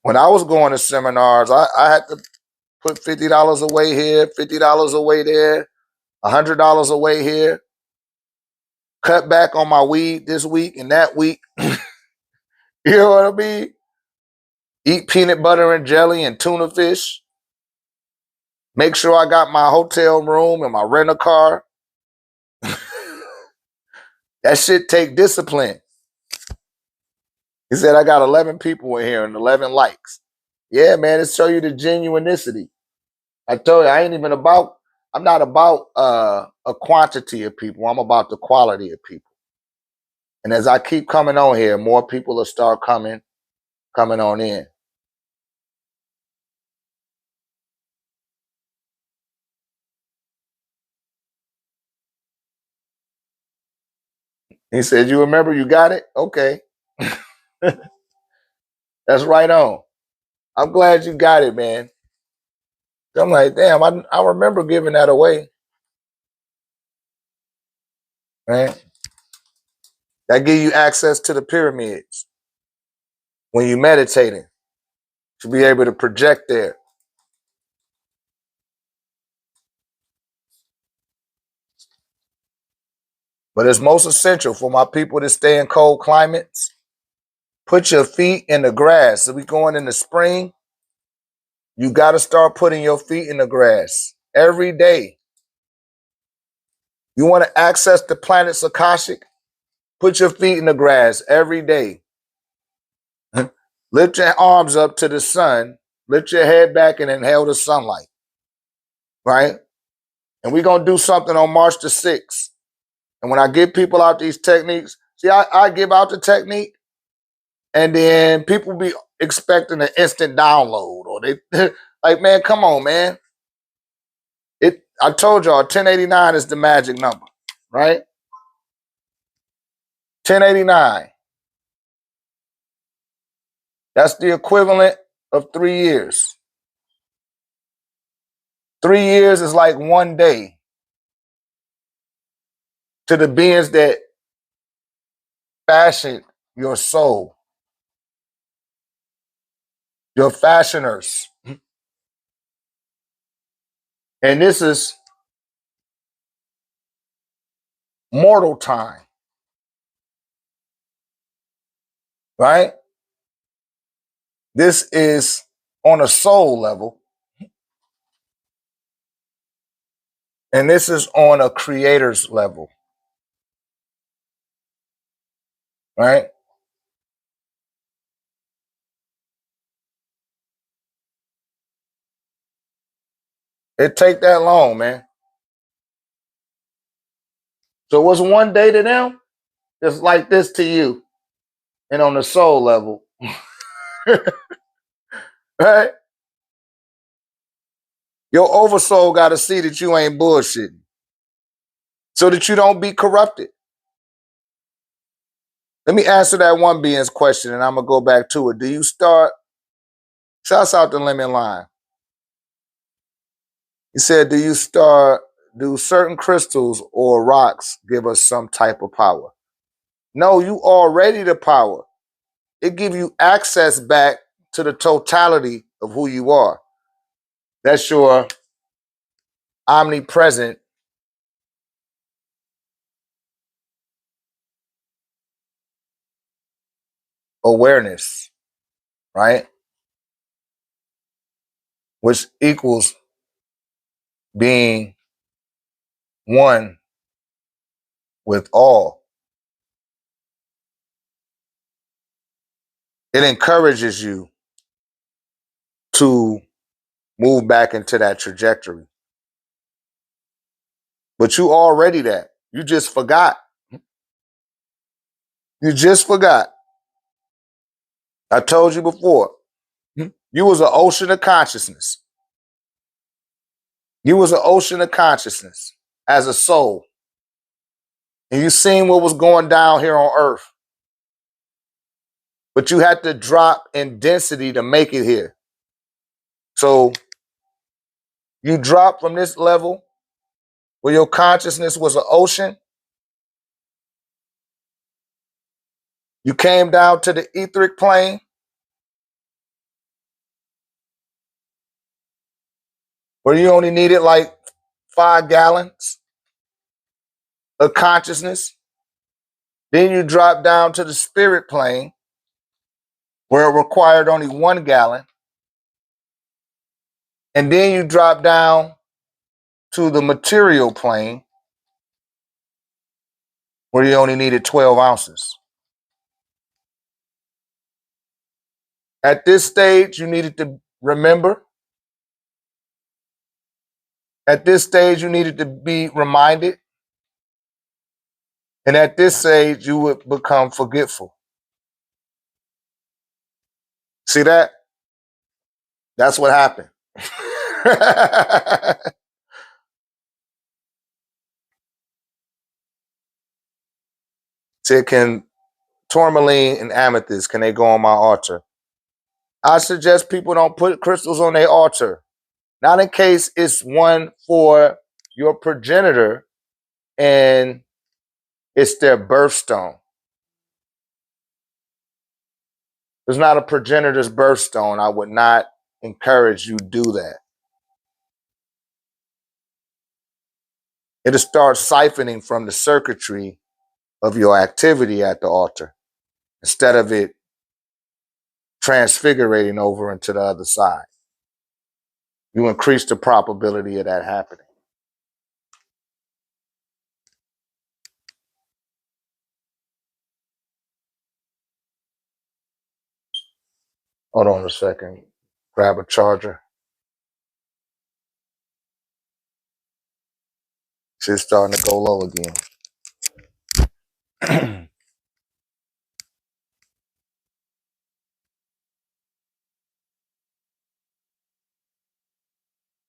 When I was going to seminars, I had to put $50 away here, $50 away there, $100 away here. Cut back on my weed this week and that week. You know what I mean? Eat peanut butter and jelly and tuna fish. Make sure I got my hotel room and my rental car. That shit take discipline. He said, I got 11 people in here and 11 likes. Yeah, man, it show you the genuinicity. I told you, I'm not about a quantity of people. I'm about the quality of people. And as I keep coming on here, more people will start coming on in. He said, you remember you got it? Okay. That's right on. I'm glad you got it, man. I'm like, damn, I remember giving that away. Right? That give you access to the pyramids. When you're meditating, to be able to project there. But it's most essential for my people to stay in cold climates. Put your feet in the grass. So we going in the spring. You got to start putting your feet in the grass every day. You want to access the planet's Akashic? Put your feet in the grass every day. Lift your arms up to the sun. Lift your head back and inhale the sunlight. Right? And we're going to do something on March the 6th. And when I give people out these techniques, see, I give out the technique, and then people be expecting an instant download, or they like, man, come on, man. I told y'all 1089 is the magic number, right? 1089. That's the equivalent of 3 years. 3 years is like 1 day to the beings that fashioned your soul, your fashioners. And this is mortal time, right? This is on a soul level, and this is on a creator's level, right? It take that long, man. So what's 1 day to them? It's like this to you, and on the soul level, right? Your oversoul got to see that you ain't bullshitting, so that you don't be corrupted. Let me answer that one being's question, and I'm gonna go back to it. Do you start? Shouts out to Lemon Line. He said, do certain crystals or rocks give us some type of power? No, you already the power. it gives you access back to the totality of who you are. That's your omnipresent awareness, right? Which equals being one with all. It encourages you to move back into that trajectory. But you already that. You just forgot. You just forgot. I told you before. You was an ocean of consciousness. You was an ocean of consciousness as a soul. And you seen what was going down here on earth. But you had to drop in density to make it here. So you dropped from this level where your consciousness was an ocean. You came down to the etheric plane where you only needed like 5 gallons of consciousness. Then you drop down to the spirit plane where it required only 1 gallon. And then you drop down to the material plane where you only needed 12 ounces. At this stage, you needed to remember. At this stage, you needed to be reminded. And at this stage, you would become forgetful. See that? That's what happened. See, can tourmaline and amethyst, can they go on my altar? I suggest people don't put crystals on their altar. Not in case it's one for your progenitor and it's their birthstone. It's not a progenitor's birthstone. I would not encourage you do that. It'll start siphoning from the circuitry of your activity at the altar instead of it transfigurating over into the other side. You increase the probability of that happening. Hold on a second. Grab a charger. Shit's starting to go low again.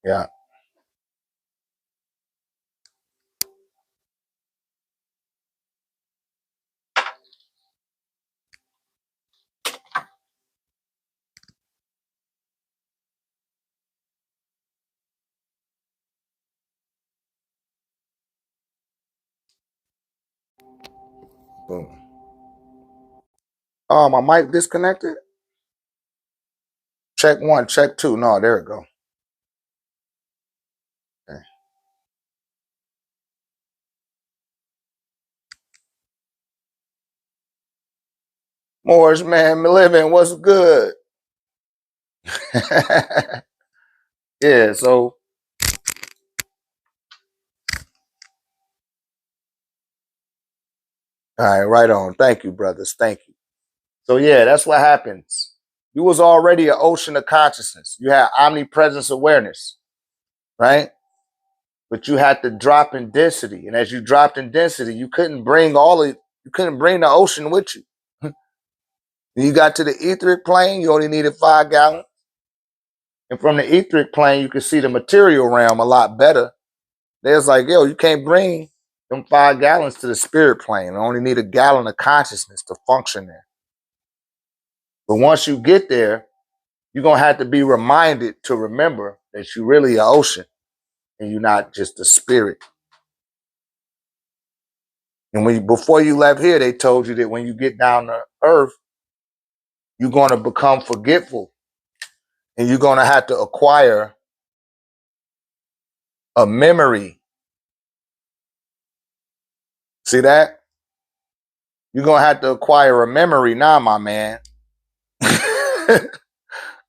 Yeah. Boom. Oh, my mic disconnected? Check 1, check 2. No, there it go. Okay. Morris, man, living, what's good? Yeah, so all right, right on. Thank you, brothers. Thank you. So yeah, that's what happens. You was already an ocean of consciousness. You had omnipresence awareness, right? But you had to drop in density. And as you dropped in density, you couldn't bring the ocean with you. When you got to the etheric plane, you only needed 5 gallons. And from the etheric plane, you could see the material realm a lot better. They was like, yo, you can't bring them 5 gallons to the spirit plane. You only need a gallon of consciousness to function there. But once you get there, you're going to have to be reminded to remember that you're really an ocean and you're not just a spirit. And before you left here, they told you that when you get down to earth, you're going to become forgetful, and you're going to have to acquire a memory. See that? You're going to have to acquire a memory now, my man.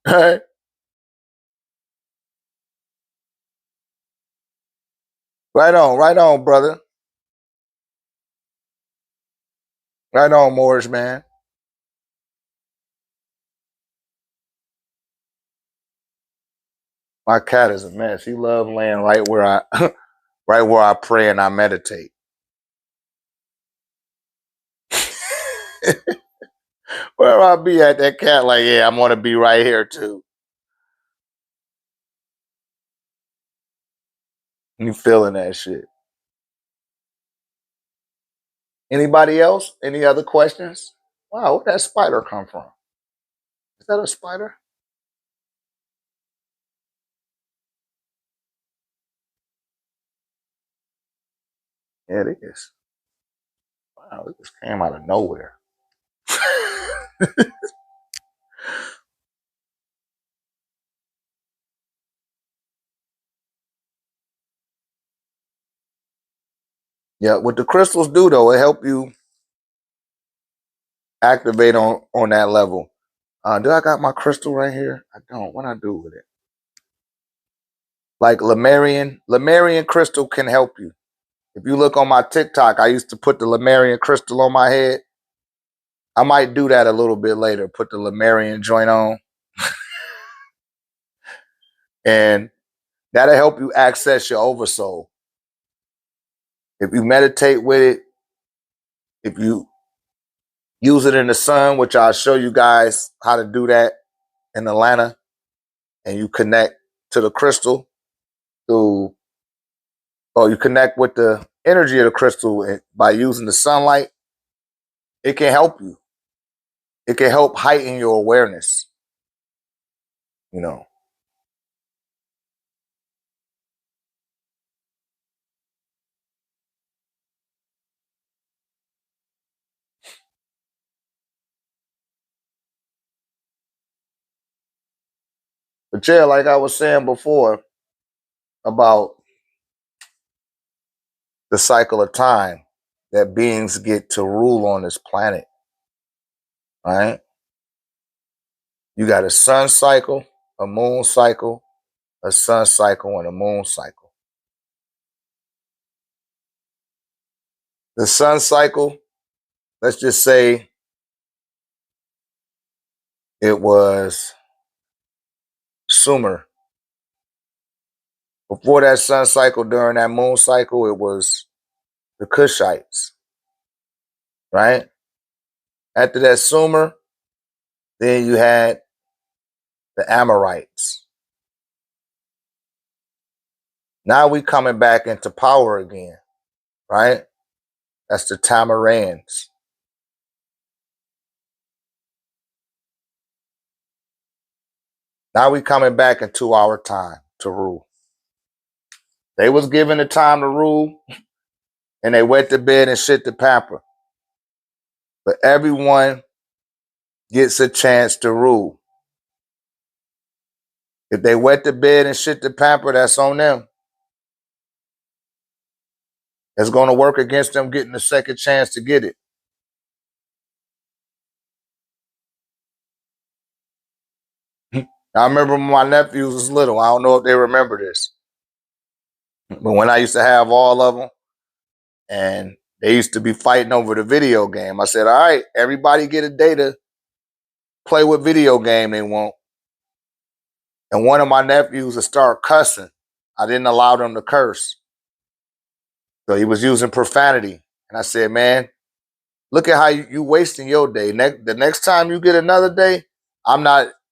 Right? Right on, brother. Right on, Morris, man. My cat is a mess. He loves laying right where I right where I pray and I meditate. Where I be at, that cat like, yeah, I'm gonna be right here too. You feeling that shit. Anybody else? Any other questions? Wow, where'd that spider come from? Is that a spider? Yeah, it is. Wow, it just came out of nowhere. Yeah, what the crystals do though, it help you activate on that level. Do I got my crystal right here? I don't. What I do with it? Like Lemurian crystal can help you. If you look on my TikTok, I used to put the Lemurian crystal on my head. I might do that a little bit later. Put the Lemurian joint on, and that'll help you access your oversoul. If you meditate with it, if you use it in the sun, which I'll show you guys how to do that in Atlanta, and you connect to the crystal through, or you connect with the energy of the crystal by using the sunlight, it can help you. It can help heighten your awareness, you know. But yeah, like I was saying before about the cycle of time that beings get to rule on this planet, right? You got a sun cycle, a moon cycle, a sun cycle, and a moon cycle. The sun cycle, let's just say it was Sumer. Before that sun cycle, during that moon cycle, it was the Kushites, right? After that Sumer, then you had the Amorites. Now we coming back into power again, right? That's the Tamarans. Now we coming back into our time to rule. They was given the time to rule, and they wet the bed and shit the pamper. But everyone gets a chance to rule. If they wet the bed and shit the pamper, that's on them. It's going to work against them getting a second chance to get it. I remember when my nephews was little. I don't know if they remember this. But when I used to have all of them, and they used to be fighting over the video game, I said, all right, everybody get a day to play what video game they want. And one of my nephews would start cussing. I didn't allow them to curse. So he was using profanity. And I said, man, look at how you wasting your day. The next time you get another day,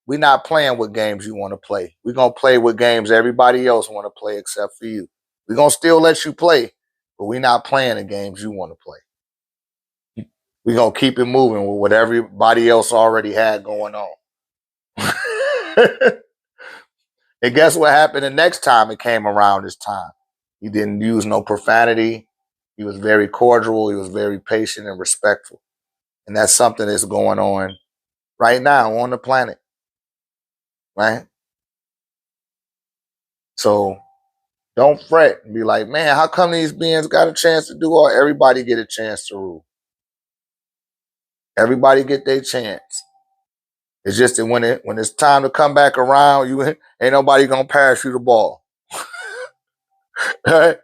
we're not playing what games you want to play. We're going to play what games everybody else want to play except for you. We're going to still let you play, but we're not playing the games you want to play. We're going to keep it moving with what everybody else already had going on. And guess what happened the next time it came around this time? He didn't use no profanity. He was very cordial. He was very patient and respectful. And that's something that's going on right now on the planet, right? So don't fret and be like, man, how come these beings got a chance to do all? Everybody get a chance to rule. Everybody get their chance. It's just that when it's time to come back around, you ain't nobody gonna pass you the ball. Right?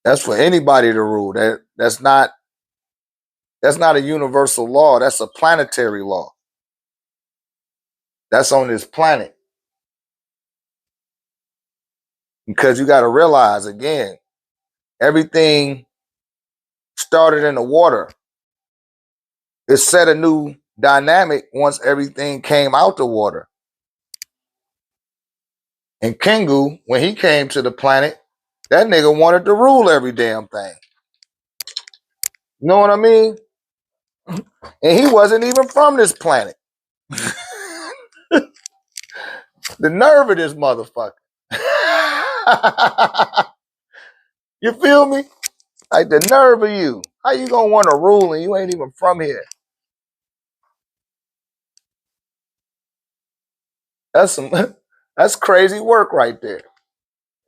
That's for anybody to rule. That's not a universal law. That's a planetary law. That's on this planet. Because you got to realize again, everything started in the water. It set a new dynamic once everything came out the water. And Kingu, when he came to the planet, that nigga wanted to rule every damn thing. You know what I mean? And he wasn't even from this planet. The nerve of this motherfucker. You feel me? Like the nerve of you. How you gonna want to rule and you ain't even from here? That's crazy work right there.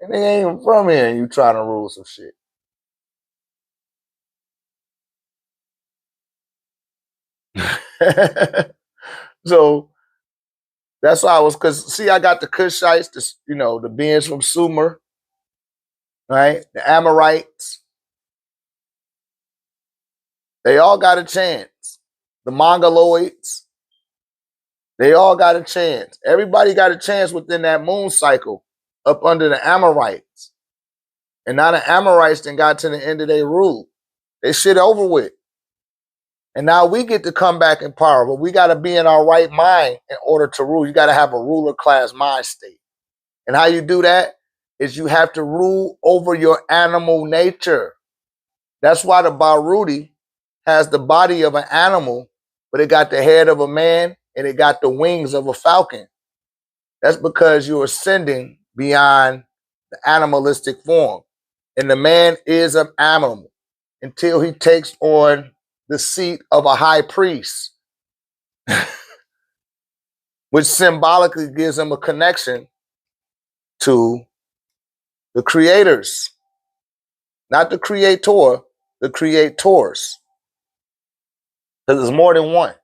And they ain't even from here and you trying to rule some shit. So that's why I was, cause see, I got the Kushites, the beings from Sumer, right? The Amorites. They all got a chance. The Mongoloids. They all got a chance. Everybody got a chance within that moon cycle up under the Amorites. And now the Amorites then got to the end of their rule. They shit over with. And now we get to come back in power, but we got to be in our right mind in order to rule. You got to have a ruler class mind state. And how you do that is you have to rule over your animal nature. That's why the Baruti has the body of an animal, but it got the head of a man and it got the wings of a falcon. That's because you're ascending beyond the animalistic form. And the man is an animal until he takes on the seat of a high priest, which symbolically gives him a connection to the creators, not the creator, the creators, because there's more than one.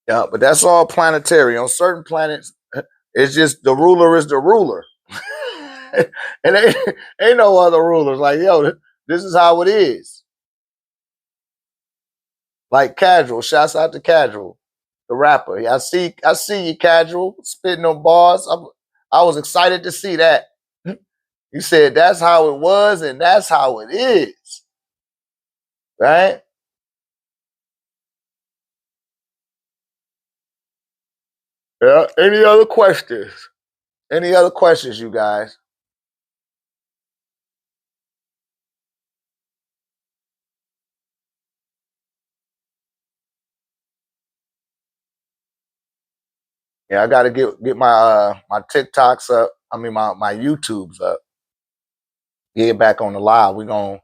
Yeah, but that's all planetary. On certain planets, it's just the ruler is the ruler. And ain't no other rulers. Like, yo, this is how it is. Like Casual, shouts out to Casual, the rapper. I see you, Casual, spitting on bars. I was excited to see that. You said that's how it was and that's how it is. Right? Yeah. Any other questions? Any other questions, you guys? Yeah, I gotta get my TikToks up. I mean my YouTubes up. Get back on the live. We gonna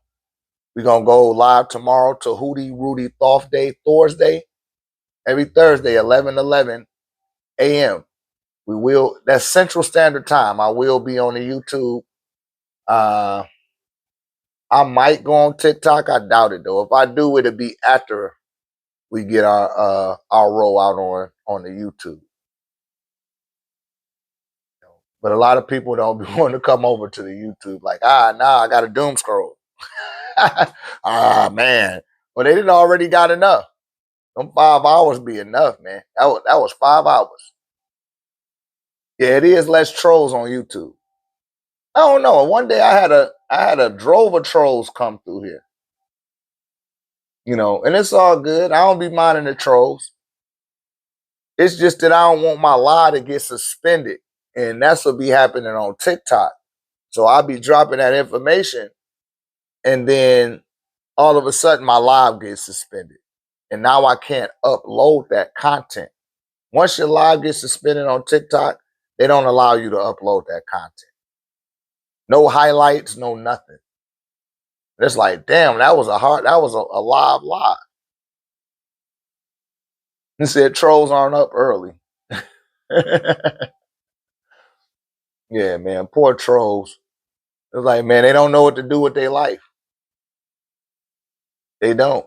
go live tomorrow to Hootie Rudy Thoth Day, Thursday. Every Thursday, 11 a.m. That's Central Standard Time. I will be on the YouTube. I might go on TikTok. I doubt it though. If I do, it'll be after we get our roll out on the YouTube. But a lot of people don't want to come over to the YouTube. Like, I got a doom scroll. Man. Well, they didn't already got enough. Them 5 hours be enough, man. That was 5 hours. Yeah, it is less trolls on YouTube. I don't know. One day I had a drove of trolls come through here. And it's all good. I don't be minding the trolls. It's just that I don't want my lie to get suspended. And that's what be happening on TikTok. So I'll be dropping that information. And then all of a sudden my live gets suspended. And now I can't upload that content. Once your live gets suspended on TikTok, they don't allow you to upload that content. No highlights, no nothing. It's like, damn, that was a live live. He said trolls aren't up early. Yeah, man, poor trolls. It's like, man, they don't know what to do with their life. They don't.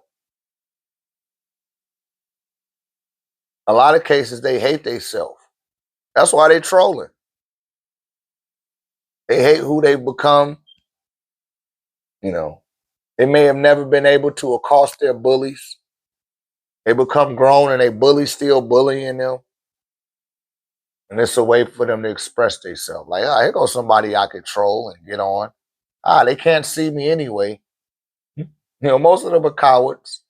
A lot of cases, they hate themselves. That's why they trolling. They hate who they become. You know, they may have never been able to accost their bullies. They become grown and they bullies still bullying them. And it's a way for them to express themselves. Like, here goes somebody I could troll and get on. They can't see me anyway. You know, most of them are cowards.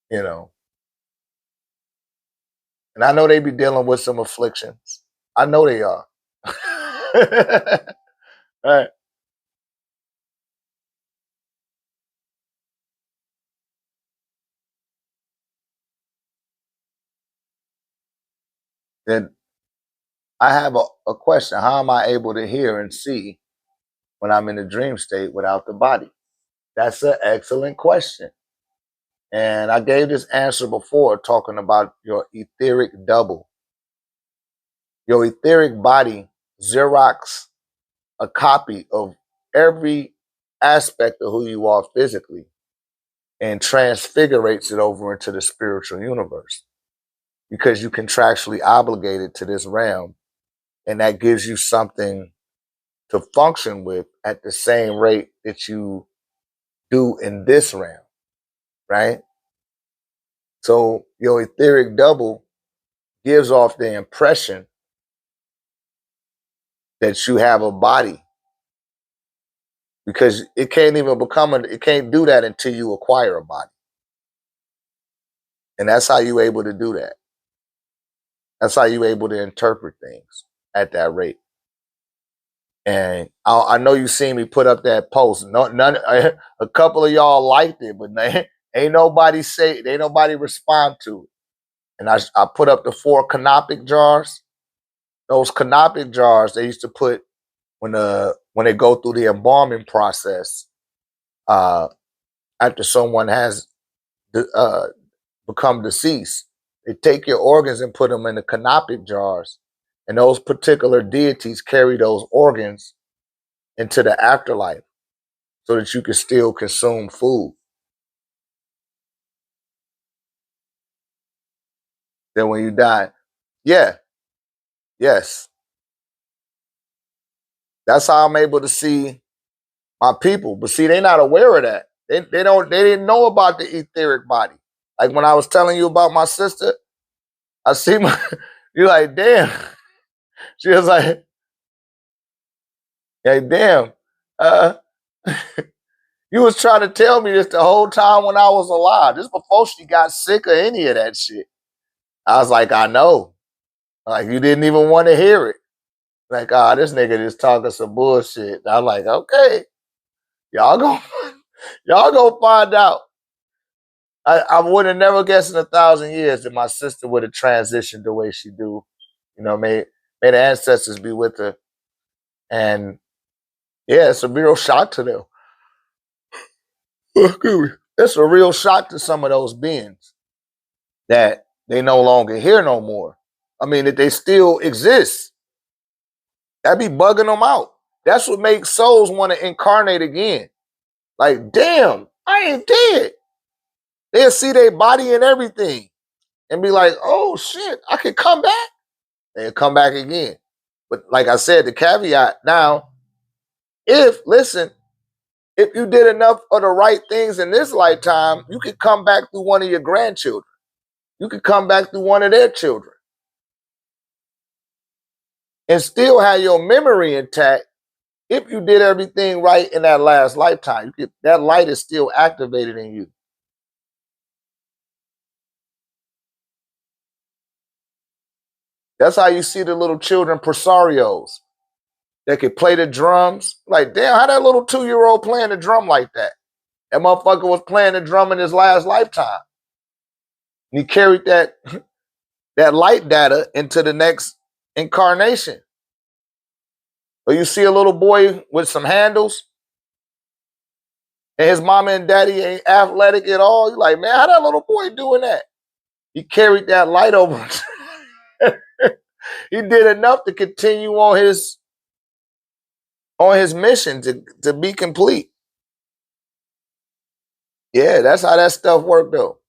You know. And I know they be dealing with some afflictions. I know they are. All right. Then I have a question. How am I able to hear and see when I'm in the dream state without the body? That's an excellent question. And I gave this answer before talking about your etheric double. Your etheric body Xerox a copy of every aspect of who you are physically and transfigurates it over into the spiritual universe because you contractually obligated to this realm, and that gives you something to function with at the same rate that you do in this realm, right? So your etheric double gives off the impression that you have a body because it can't even it can't do that until you acquire a body. And that's how you're able to do that. That's how you're able to interpret things at that rate. And I know you seen me put up that post. A couple of y'all liked it, but ain't nobody respond to it. And I put up the 4 canopic jars. Those canopic jars they used to put when they go through the embalming process after someone has become deceased. They take your organs and put them in the canopic jars, and those particular deities carry those organs into the afterlife so that you can still consume food. Then when you die, yeah, yes. That's how I'm able to see my people. But see, they're not aware of that. They didn't know about the etheric body. Like when I was telling you about my sister, I see you're like, damn. She was like, hey, damn. You was trying to tell me this the whole time when I was alive. This before she got sick or any of that shit. I was like, I know. Like, you didn't even want to hear it. Like, this nigga just talking some bullshit. And I'm like, okay. Y'all go find out. I would have never guessed in 1,000 years that my sister would have transitioned the way she do. You know, may the ancestors be with her. And yeah, it's a real shock to them. It's a real shock to some of those beings that they no longer here no more. I mean, that they still exist. That be bugging them out. That's what makes souls want to incarnate again. Like, damn, I ain't dead. They'll see their body and everything and be like, oh shit, I can come back. They'll come back again. But like I said, the caveat now, if you did enough of the right things in this lifetime, you could come back through one of your grandchildren. You could come back through one of their children and still have your memory intact if you did everything right in that last lifetime. That light is still activated in you. That's how you see the little children presarios that could play the drums. Like, damn, how that little 2-year-old playing the drum like that? That motherfucker was playing the drum in his last lifetime. And he carried that light data into the next incarnation. Or you see a little boy with some handles, and his mama and daddy ain't athletic at all. You're like, man, how that little boy doing that? He carried that light over. He did enough to continue on his mission to be complete. Yeah, that's how that stuff worked though.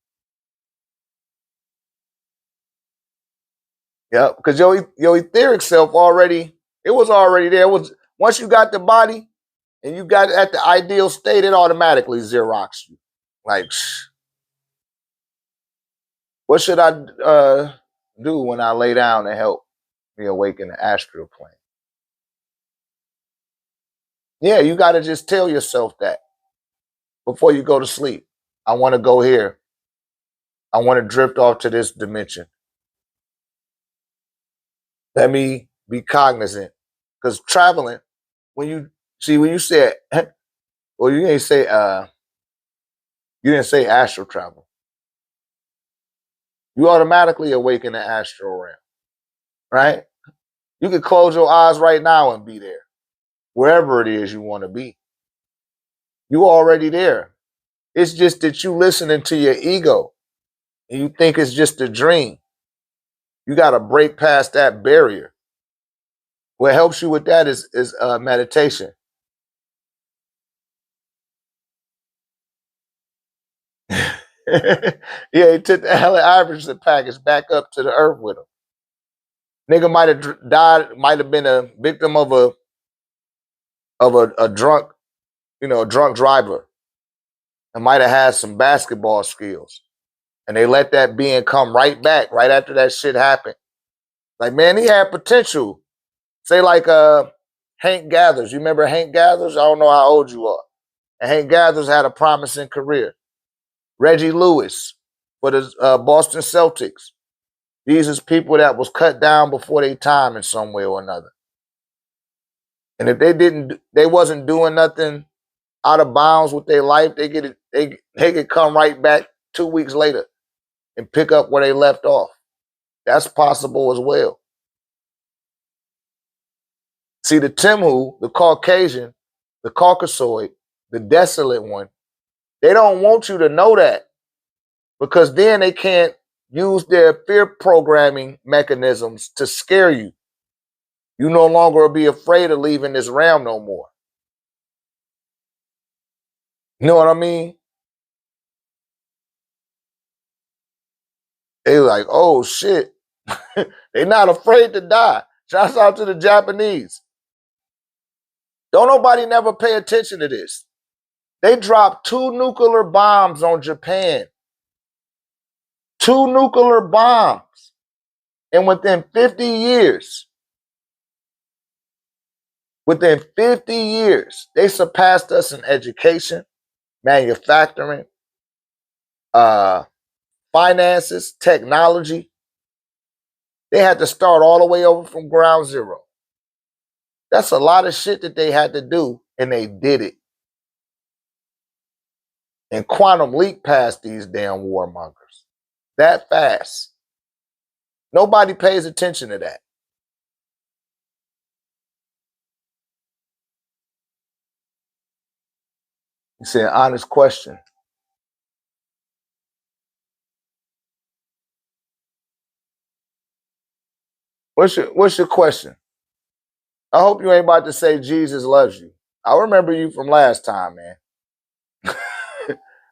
Yeah, because your etheric self already, it was already there. It was once you got the body and you got it at the ideal state, it automatically Xerox you. Like, what should I do when I lay down to help me awaken the astral plane? Yeah, you got to just tell yourself that before you go to sleep. I want to go here. I want to drift off to this dimension. Let me be cognizant. Because traveling, when you said, well, you didn't say astral travel. You automatically awaken the astral realm, right? You could close your eyes right now and be there, wherever it is you want to be. You already there. It's just that you listening to your ego and you think it's just a dream. You got to break past that barrier. What helps you with that is meditation. Yeah, he took the Allen Iverson package back up to the earth with him. Nigga might have died, might have been a victim of a drunk, a drunk driver, and might have had some basketball skills. And they let that being come right back right after that shit happened. Like, man, he had potential. Say like Hank Gathers. You remember Hank Gathers? I don't know how old you are. And Hank Gathers had a promising career. Reggie Lewis for the Boston Celtics. These is people that was cut down before their time in some way or another. And if they wasn't doing nothing out of bounds with their life, they could come right back 2 weeks later and pick up where they left off. That's possible as well. See, the Timhu, the Caucasian, the Caucasoid, the desolate one, they don't want you to know that because then they can't use their fear programming mechanisms to scare you. You no longer will be afraid of leaving this realm no more. You know what I mean? They like, oh shit. They're not afraid to die. Shouts out to the Japanese. Don't nobody never pay attention to this. They dropped 2 nuclear bombs on Japan. 2 nuclear bombs. And within 50 years, they surpassed us in education, manufacturing, finances, technology. They had to start all the way over from ground zero. That's a lot of shit that they had to do, and they did it. And quantum leap past these damn warmongers. That fast. Nobody pays attention to that. You say an honest question. What's your question? I hope you ain't about to say Jesus loves you. I remember you from last time, man.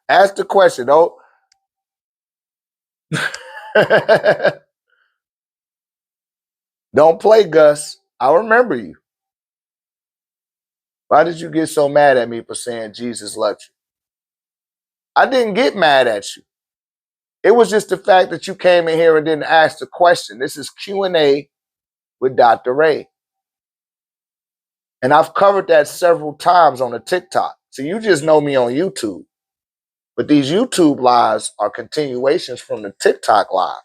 Ask the question, though. Don't play, Gus. I remember you. Why did you get so mad at me for saying Jesus loves you? I didn't get mad at you. It was just the fact that you came in here and didn't ask the question. This is Q&A with Dr. Ray. And I've covered that several times on a TikTok. So you just know me on YouTube. But these YouTube lives are continuations from the TikTok live.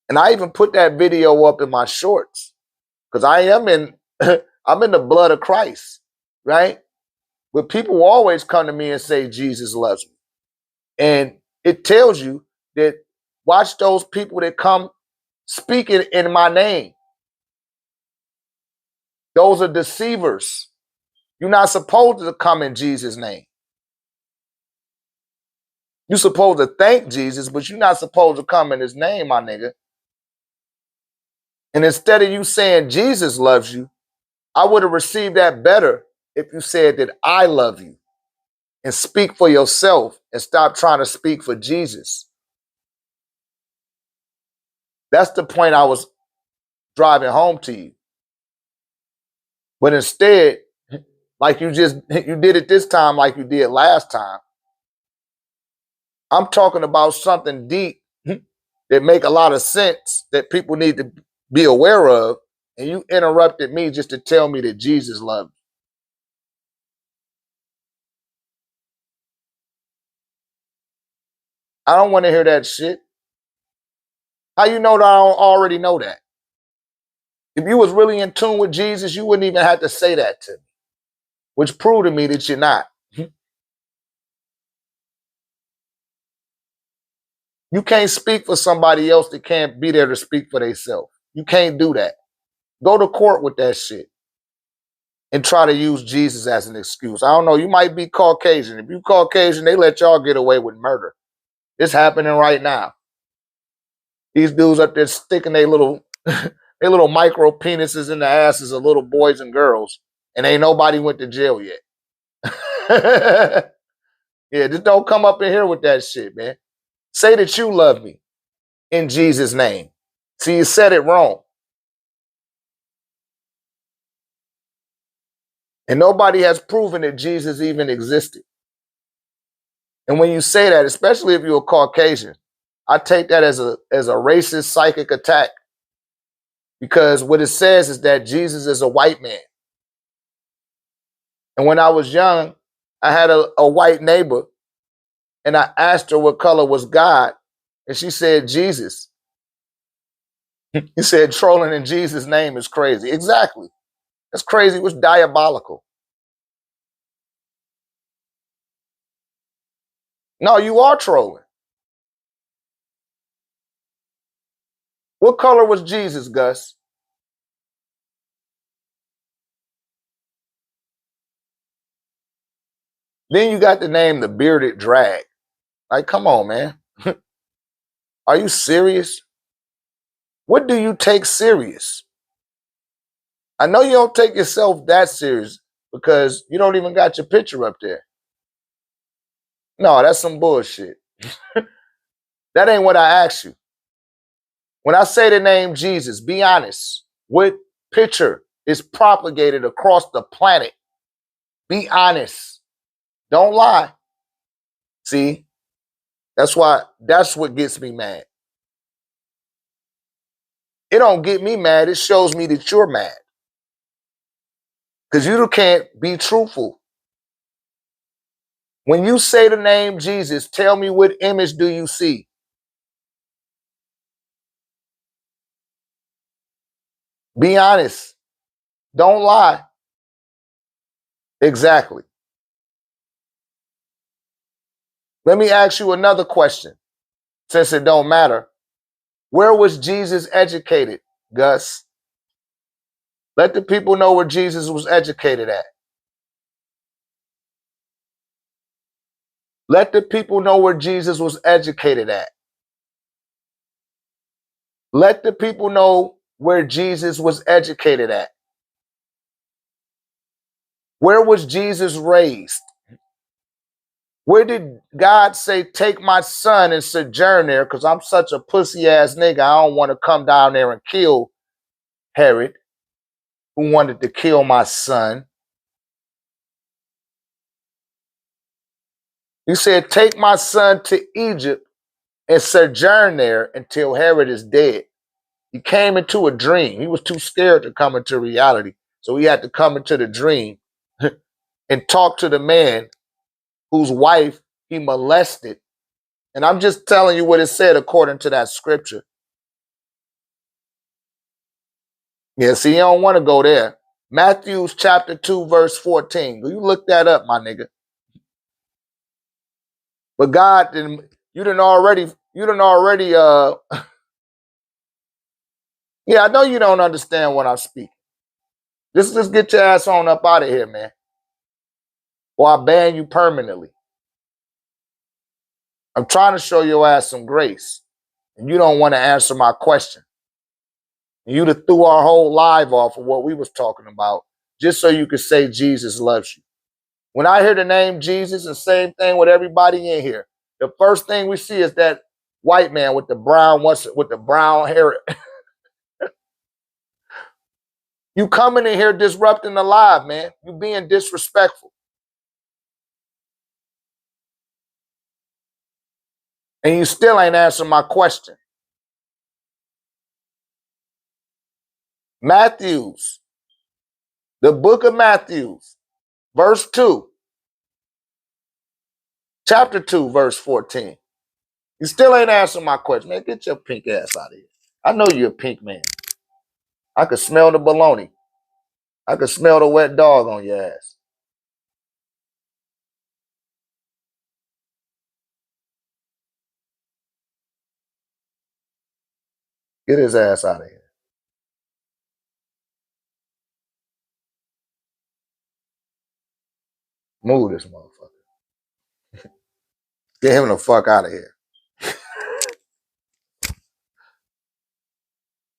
And I even put that video up in my shorts. Because I am I'm in the blood of Christ, right? But people will always come to me and say, Jesus loves me. And it tells you that watch those people that come speaking in my name. Those are deceivers. You're not supposed to come in Jesus' name. You're supposed to thank Jesus, but you're not supposed to come in his name, my nigga. And instead of you saying Jesus loves you, I would have received that better if you said that I love you and speak for yourself and stop trying to speak for Jesus. That's the point I was driving home to you. But instead, like you did it this time like you did last time. I'm talking about something deep that make a lot of sense that people need to be aware of. And you interrupted me just to tell me that Jesus loved me. I don't want to hear that shit. How you know that I don't already know that? If you was really in tune with Jesus, you wouldn't even have to say that to me, which proved to me that you're not. You can't speak for somebody else that can't be there to speak for themselves. You can't do that. Go to court with that shit and try to use Jesus as an excuse. I don't know. You might be Caucasian. If you Caucasian, they let y'all get away with murder. It's happening right now. These dudes up there sticking their little their little micro penises in the asses of little boys and girls, and ain't nobody went to jail yet. Yeah, just don't come up in here with that shit, man. Say that you love me in Jesus' name. See, you said it wrong. And nobody has proven that Jesus even existed. And when you say that, especially if you're a Caucasian, I take that as a racist psychic attack. Because what it says is that Jesus is a white man. And when I was young, I had a white neighbor, and I asked her what color was God, and she said Jesus. He said trolling in Jesus' name is crazy. Exactly. That's crazy. It was diabolical. No, you are trolling. What color was Jesus, Gus? Then you got the name the bearded drag. Like, come on, man. Are you serious? What do you take serious? I know you don't take yourself that serious because you don't even got your picture up there. No, that's some bullshit. That ain't what I asked you. When I say the name Jesus, be honest. What picture is propagated across the planet? Be honest. Don't lie. See, that's what gets me mad. It don't get me mad. It shows me that you're mad. Because you can't be truthful. When you say the name Jesus, tell me what image do you see? Be honest. Don't lie. Exactly. Let me ask you another question, since it don't matter. Where was Jesus educated, Gus? Let the people know where Jesus was educated at. Let the people know where Jesus was educated at. Let the people know where Jesus was educated at. Where was Jesus raised? Where did God say, take my son and sojourn there? Because I'm such a pussy ass nigga. I don't want to come down there and kill Herod, who wanted to kill my son. He said, take my son to Egypt and sojourn there until Herod is dead. He came into a dream. He was too scared to come into reality. So he had to come into the dream and talk to the man whose wife he molested. And I'm just telling you what it said according to that scripture. Yeah, see, you don't want to go there. Matthew chapter 2, verse 14. You look that up, my nigga. But God didn't, you didn't already, yeah, I know you don't understand what I'm speaking. Just get your ass on up out of here, man. Or I ban you permanently. I'm trying to show your ass some grace. And you don't want to answer my question. And you done threw our whole live off of what we was talking about just so you could say Jesus loves you. When I hear the name Jesus, the same thing with everybody in here. The first thing we see is that white man with the brown, with the brown hair. You coming in here disrupting the live, man. You being disrespectful. And you still ain't answering my question. Matthews, the book of Matthews, verse 2, chapter 2, verse 14. You still ain't answering my question. Man, get your pink ass out of here. I know you're a pink man. I could smell the baloney. I could smell the wet dog on your ass. Get his ass out of here. Move this motherfucker. Get him the fuck out of here.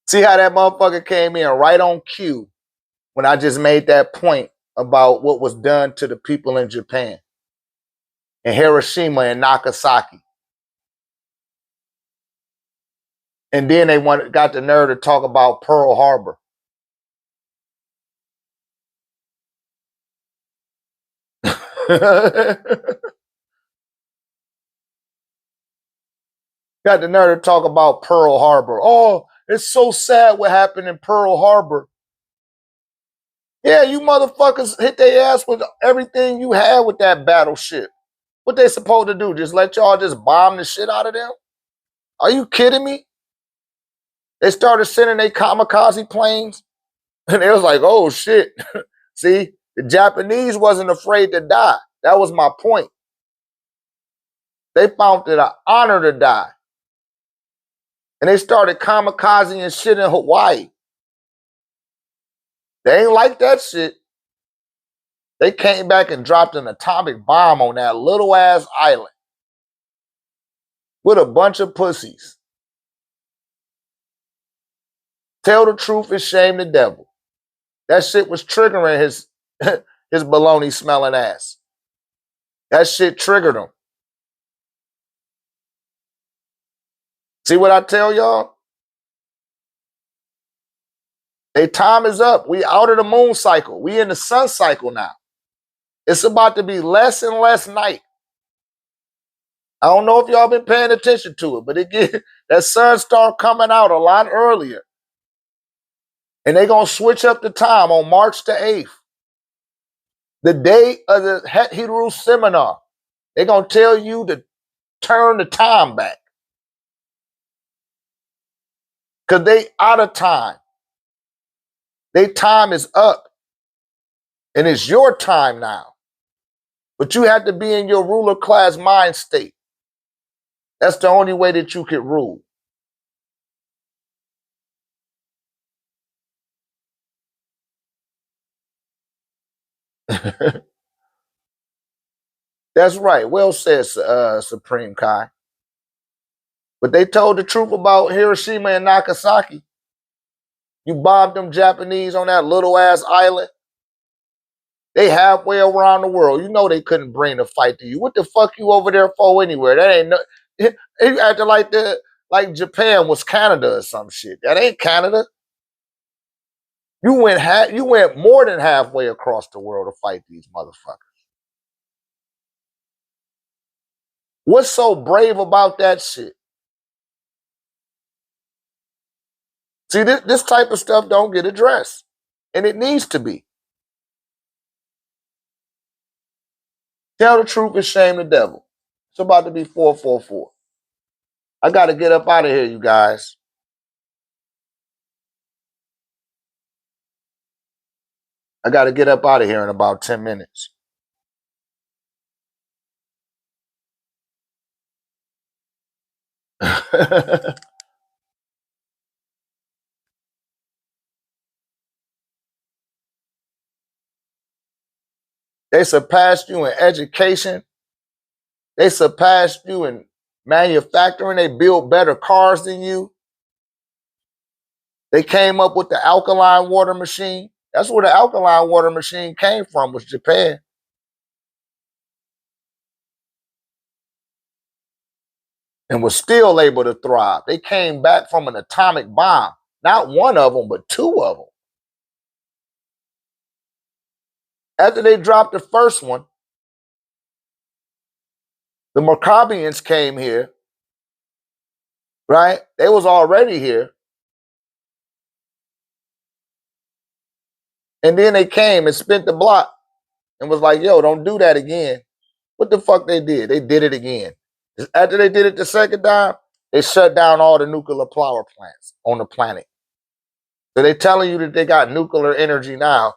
See how that motherfucker came in right on cue when I just made that point about what was done to the people in Japan, in Hiroshima and Nagasaki. And then they got the nerve to talk about Pearl Harbor. Got the nerve to talk about Pearl Harbor. Oh, it's so sad what happened in Pearl Harbor. Yeah, you motherfuckers hit their ass with everything you had with that battleship. What they supposed to do? Just let y'all just bomb the shit out of them? Are you kidding me? They started sending their kamikaze planes, and it was like, oh shit. See, the Japanese wasn't afraid to die. That was my point. They found it an honor to die. And they started kamikazing and shit in Hawaii. They ain't like that shit. They came back and dropped an atomic bomb on that little ass island with a bunch of pussies. Tell the truth and shame the devil. That shit was triggering his his baloney smelling ass. That shit triggered him. See what I tell y'all? Their time is up. We out of the moon cycle. We in the sun cycle now. It's about to be less and less night. I don't know if y'all been paying attention to it, but that sun start coming out a lot earlier. And they're going to switch up the time on March the 8th. The day of the Het Hebrew seminar. They're going to tell you to turn the time back. Because they out of time. Their time is up. And it's your time now. But you have to be in your ruler class mind state. That's the only way that you can rule. That's right. Well said, Supreme Kai. But they told the truth about Hiroshima and Nagasaki. You bombed them Japanese on that little ass island. They halfway around the world. You know they couldn't bring the fight to you. What the fuck you over there for anywhere? That ain't no. You acting like Japan was Canada or some shit. That ain't Canada. You went more than halfway across the world to fight these motherfuckers. What's so brave about that shit? See, this type of stuff don't get addressed. And it needs to be. Tell the truth and shame the devil. It's about to be 444. I got to get up out of here, you guys. I got to get up out of here in about 10 minutes. They surpassed you in education. They surpassed you in manufacturing. They built better cars than you. They came up with the alkaline water machine. That's where the alkaline water machine came from, was Japan. And was still able to thrive. They came back from an atomic bomb. Not one of them, but two of them. After they dropped the first one, the Maccabeans came here, right? They was already here. And then they came and spent the block and was like, yo, don't do that again. What the fuck they did? They did it again. After they did it the second time, they shut down all the nuclear power plants on the planet. So they telling you that they got nuclear energy now.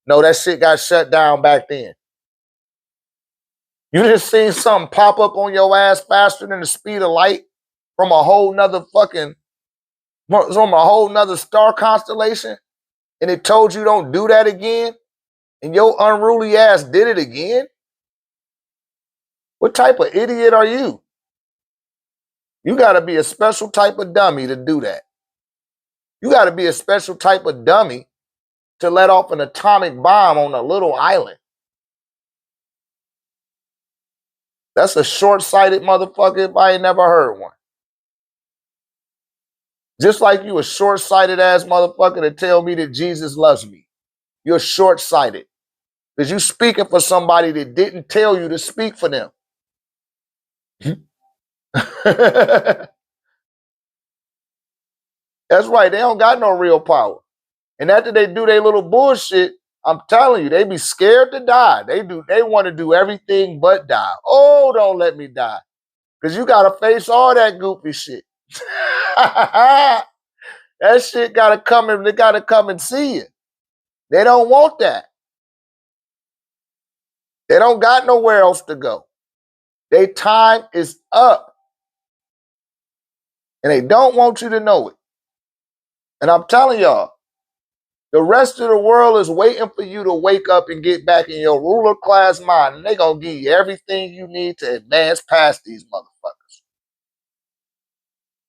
No, that shit got shut down back then. You just seen something pop up on your ass faster than the speed of light from a whole nother star constellation, and it told you don't do that again, and your unruly ass did it again? What type of idiot are you? You got to be a special type of dummy to do that. You got to be a special type of dummy to let off an atomic bomb on a little island. That's a short-sighted motherfucker if I ain't never heard one. Just like you a short-sighted ass motherfucker to tell me that Jesus loves me. You're short-sighted. Because you speaking for somebody that didn't tell you to speak for them. That's right. They don't got no real power. And after they do their little bullshit, I'm telling you, they be scared to die. They want to do everything but die. Oh, don't let me die. Because you got to face all that goofy shit. That shit got to come and they got to come and see you. They don't want that. They don't got nowhere else to go. Their time is up. And they don't want you to know it. And I'm telling y'all, the rest of the world is waiting for you to wake up and get back in your ruler class mind. And they're going to give you everything you need to advance past these motherfuckers.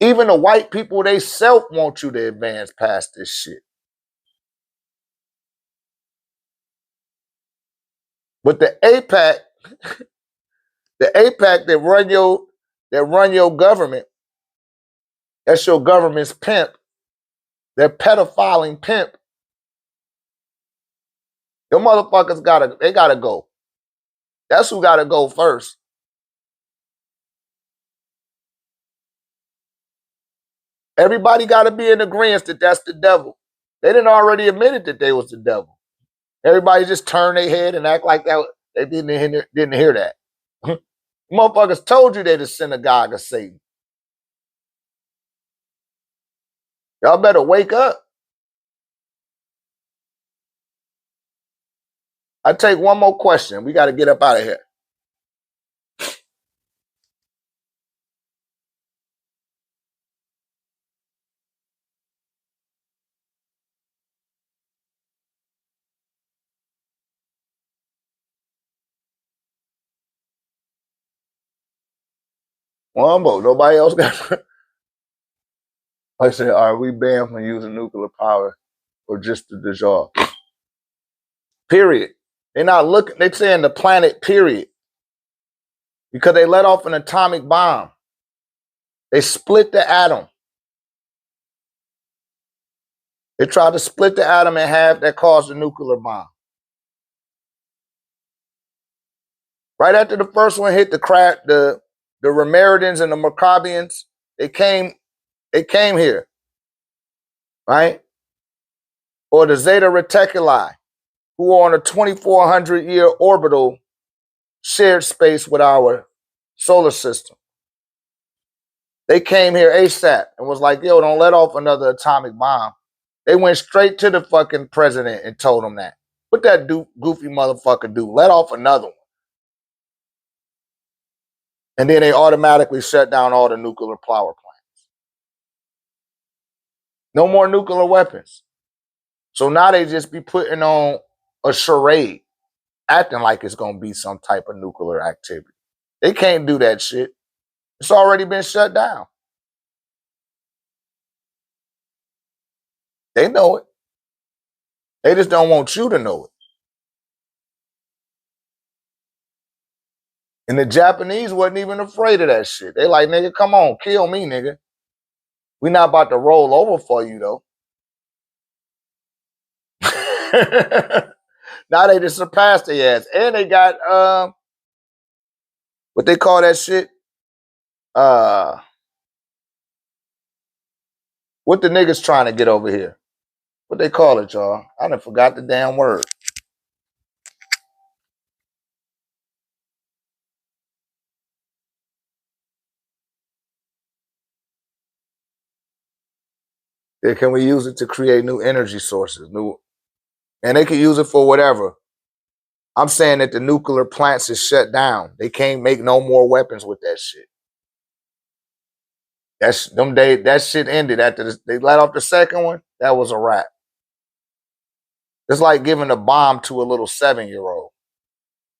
Even the white people, they self want you to advance past this shit. But the APAC, that run your government, that's your government's pimp. They're pedophiling pimp. Your motherfuckers gotta go. That's who gotta go first. Everybody gotta be in agreement that that's the devil. They didn't already admitted that they was the devil. Everybody just turned their head and act like that. They didn't hear that. Motherfuckers told you they the synagogue of Satan. Y'all better wake up. I take one more question. We got to get up out of here. One more. Nobody else got. I said, are we banned from using nuclear power or just to dissolve? Period. They're not looking. They're saying the planet. Period. Because they let off an atomic bomb. They split the atom. They tried to split the atom in half. That caused a nuclear bomb. Right after the first one hit the Remeridans and the Maccabeans, they came here, right? Or the Zeta Reticuli, who are on a 2,400-year orbital shared space with our solar system. They came here ASAP and was like, yo, don't let off another atomic bomb. They went straight to the fucking president and told him that. What that goofy motherfucker do? Let off another one. And then they automatically shut down all the nuclear power plants. No more nuclear weapons. So now they just be putting on a charade, acting like it's going to be some type of nuclear activity. They can't do that shit. It's already been shut down. They know it. They just don't want you to know it. And the Japanese wasn't even afraid of that shit. They like, nigga, come on, kill me, nigga. We not about to roll over for you, though. Now they just surpassed their ass. And they got, what they call that shit? What the niggas trying to get over here? What they call it, y'all? I done forgot the damn word. Can we use it to create new energy sources? And they can use it for whatever. I'm saying that the nuclear plants is shut down. They can't make no more weapons with that shit. That shit ended after they let off the second one. That was a wrap. It's like giving a bomb to a little 7-year-old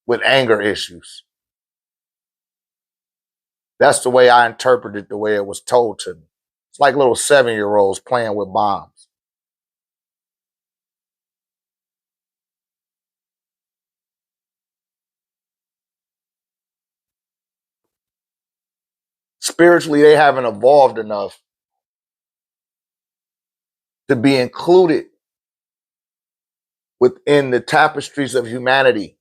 with anger issues. That's the way I interpreted the way it was told to me. It's like little 7-year-olds playing with bombs. Spiritually, they haven't evolved enough to be included within the tapestries of humanity.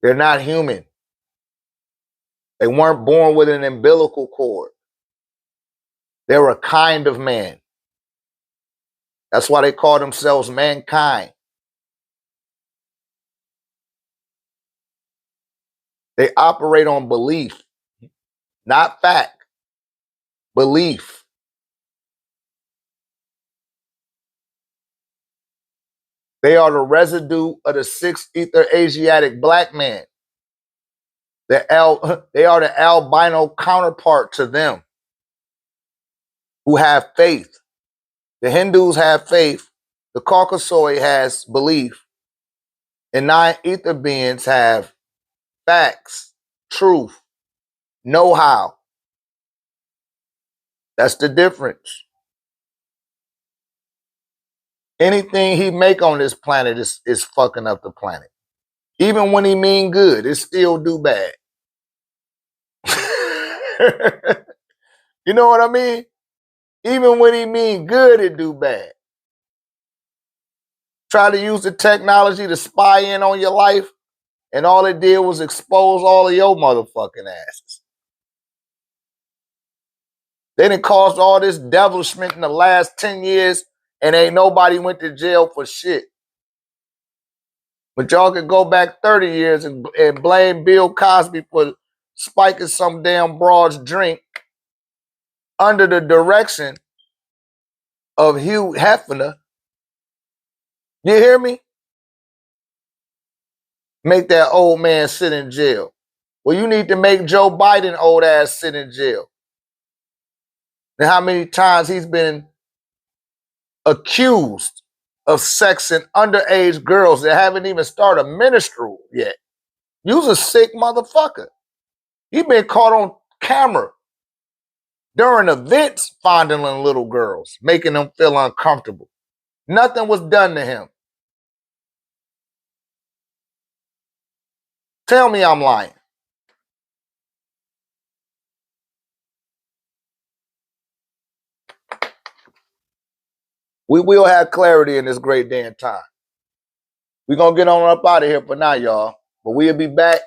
They're not human. They weren't born with an umbilical cord. They're a kind of man. That's why they call themselves mankind. They operate on belief, not fact. Belief. They are the residue of the sixth ether Asiatic black man. They are the albino counterpart to them who have faith. The Hindus have faith. The Caucasoid has belief. And 9 ether beings have facts, truth, know-how. That's the difference. Anything he make on this planet is fucking up the planet. Even when he mean good, it still do bad. You know what I mean? Even when he mean good, it do bad. Try to use the technology to spy in on your life, and all it did was expose all of your motherfucking asses. They done caused all this devilishment in the last 10 years, and ain't nobody went to jail for shit. But y'all could go back 30 years and blame Bill Cosby for spiking some damn broad's drink under the direction of Hugh Hefner. You hear me? Make that old man sit in jail. Well, you need to make Joe Biden old ass sit in jail. And how many times he's been accused of sexing underage girls that haven't even started menstrual yet. You's a sick motherfucker. He been caught on camera during events fondling little girls, making them feel uncomfortable. Nothing was done to him. Tell me I'm lying. We will have clarity in this great day and time. We're going to get on up out of here for now, y'all. But we'll be back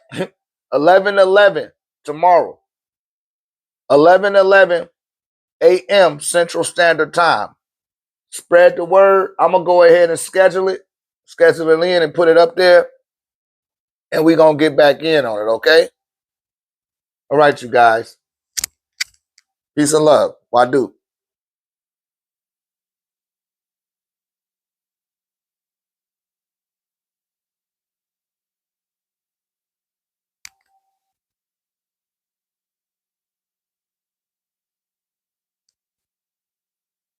11:11 tomorrow. 11:11 a.m. Central Standard Time. Spread the word. I'm going to go ahead and schedule it in and put it up there. And we're going to get back in on it, okay? All right, you guys. Peace and love. Wadu.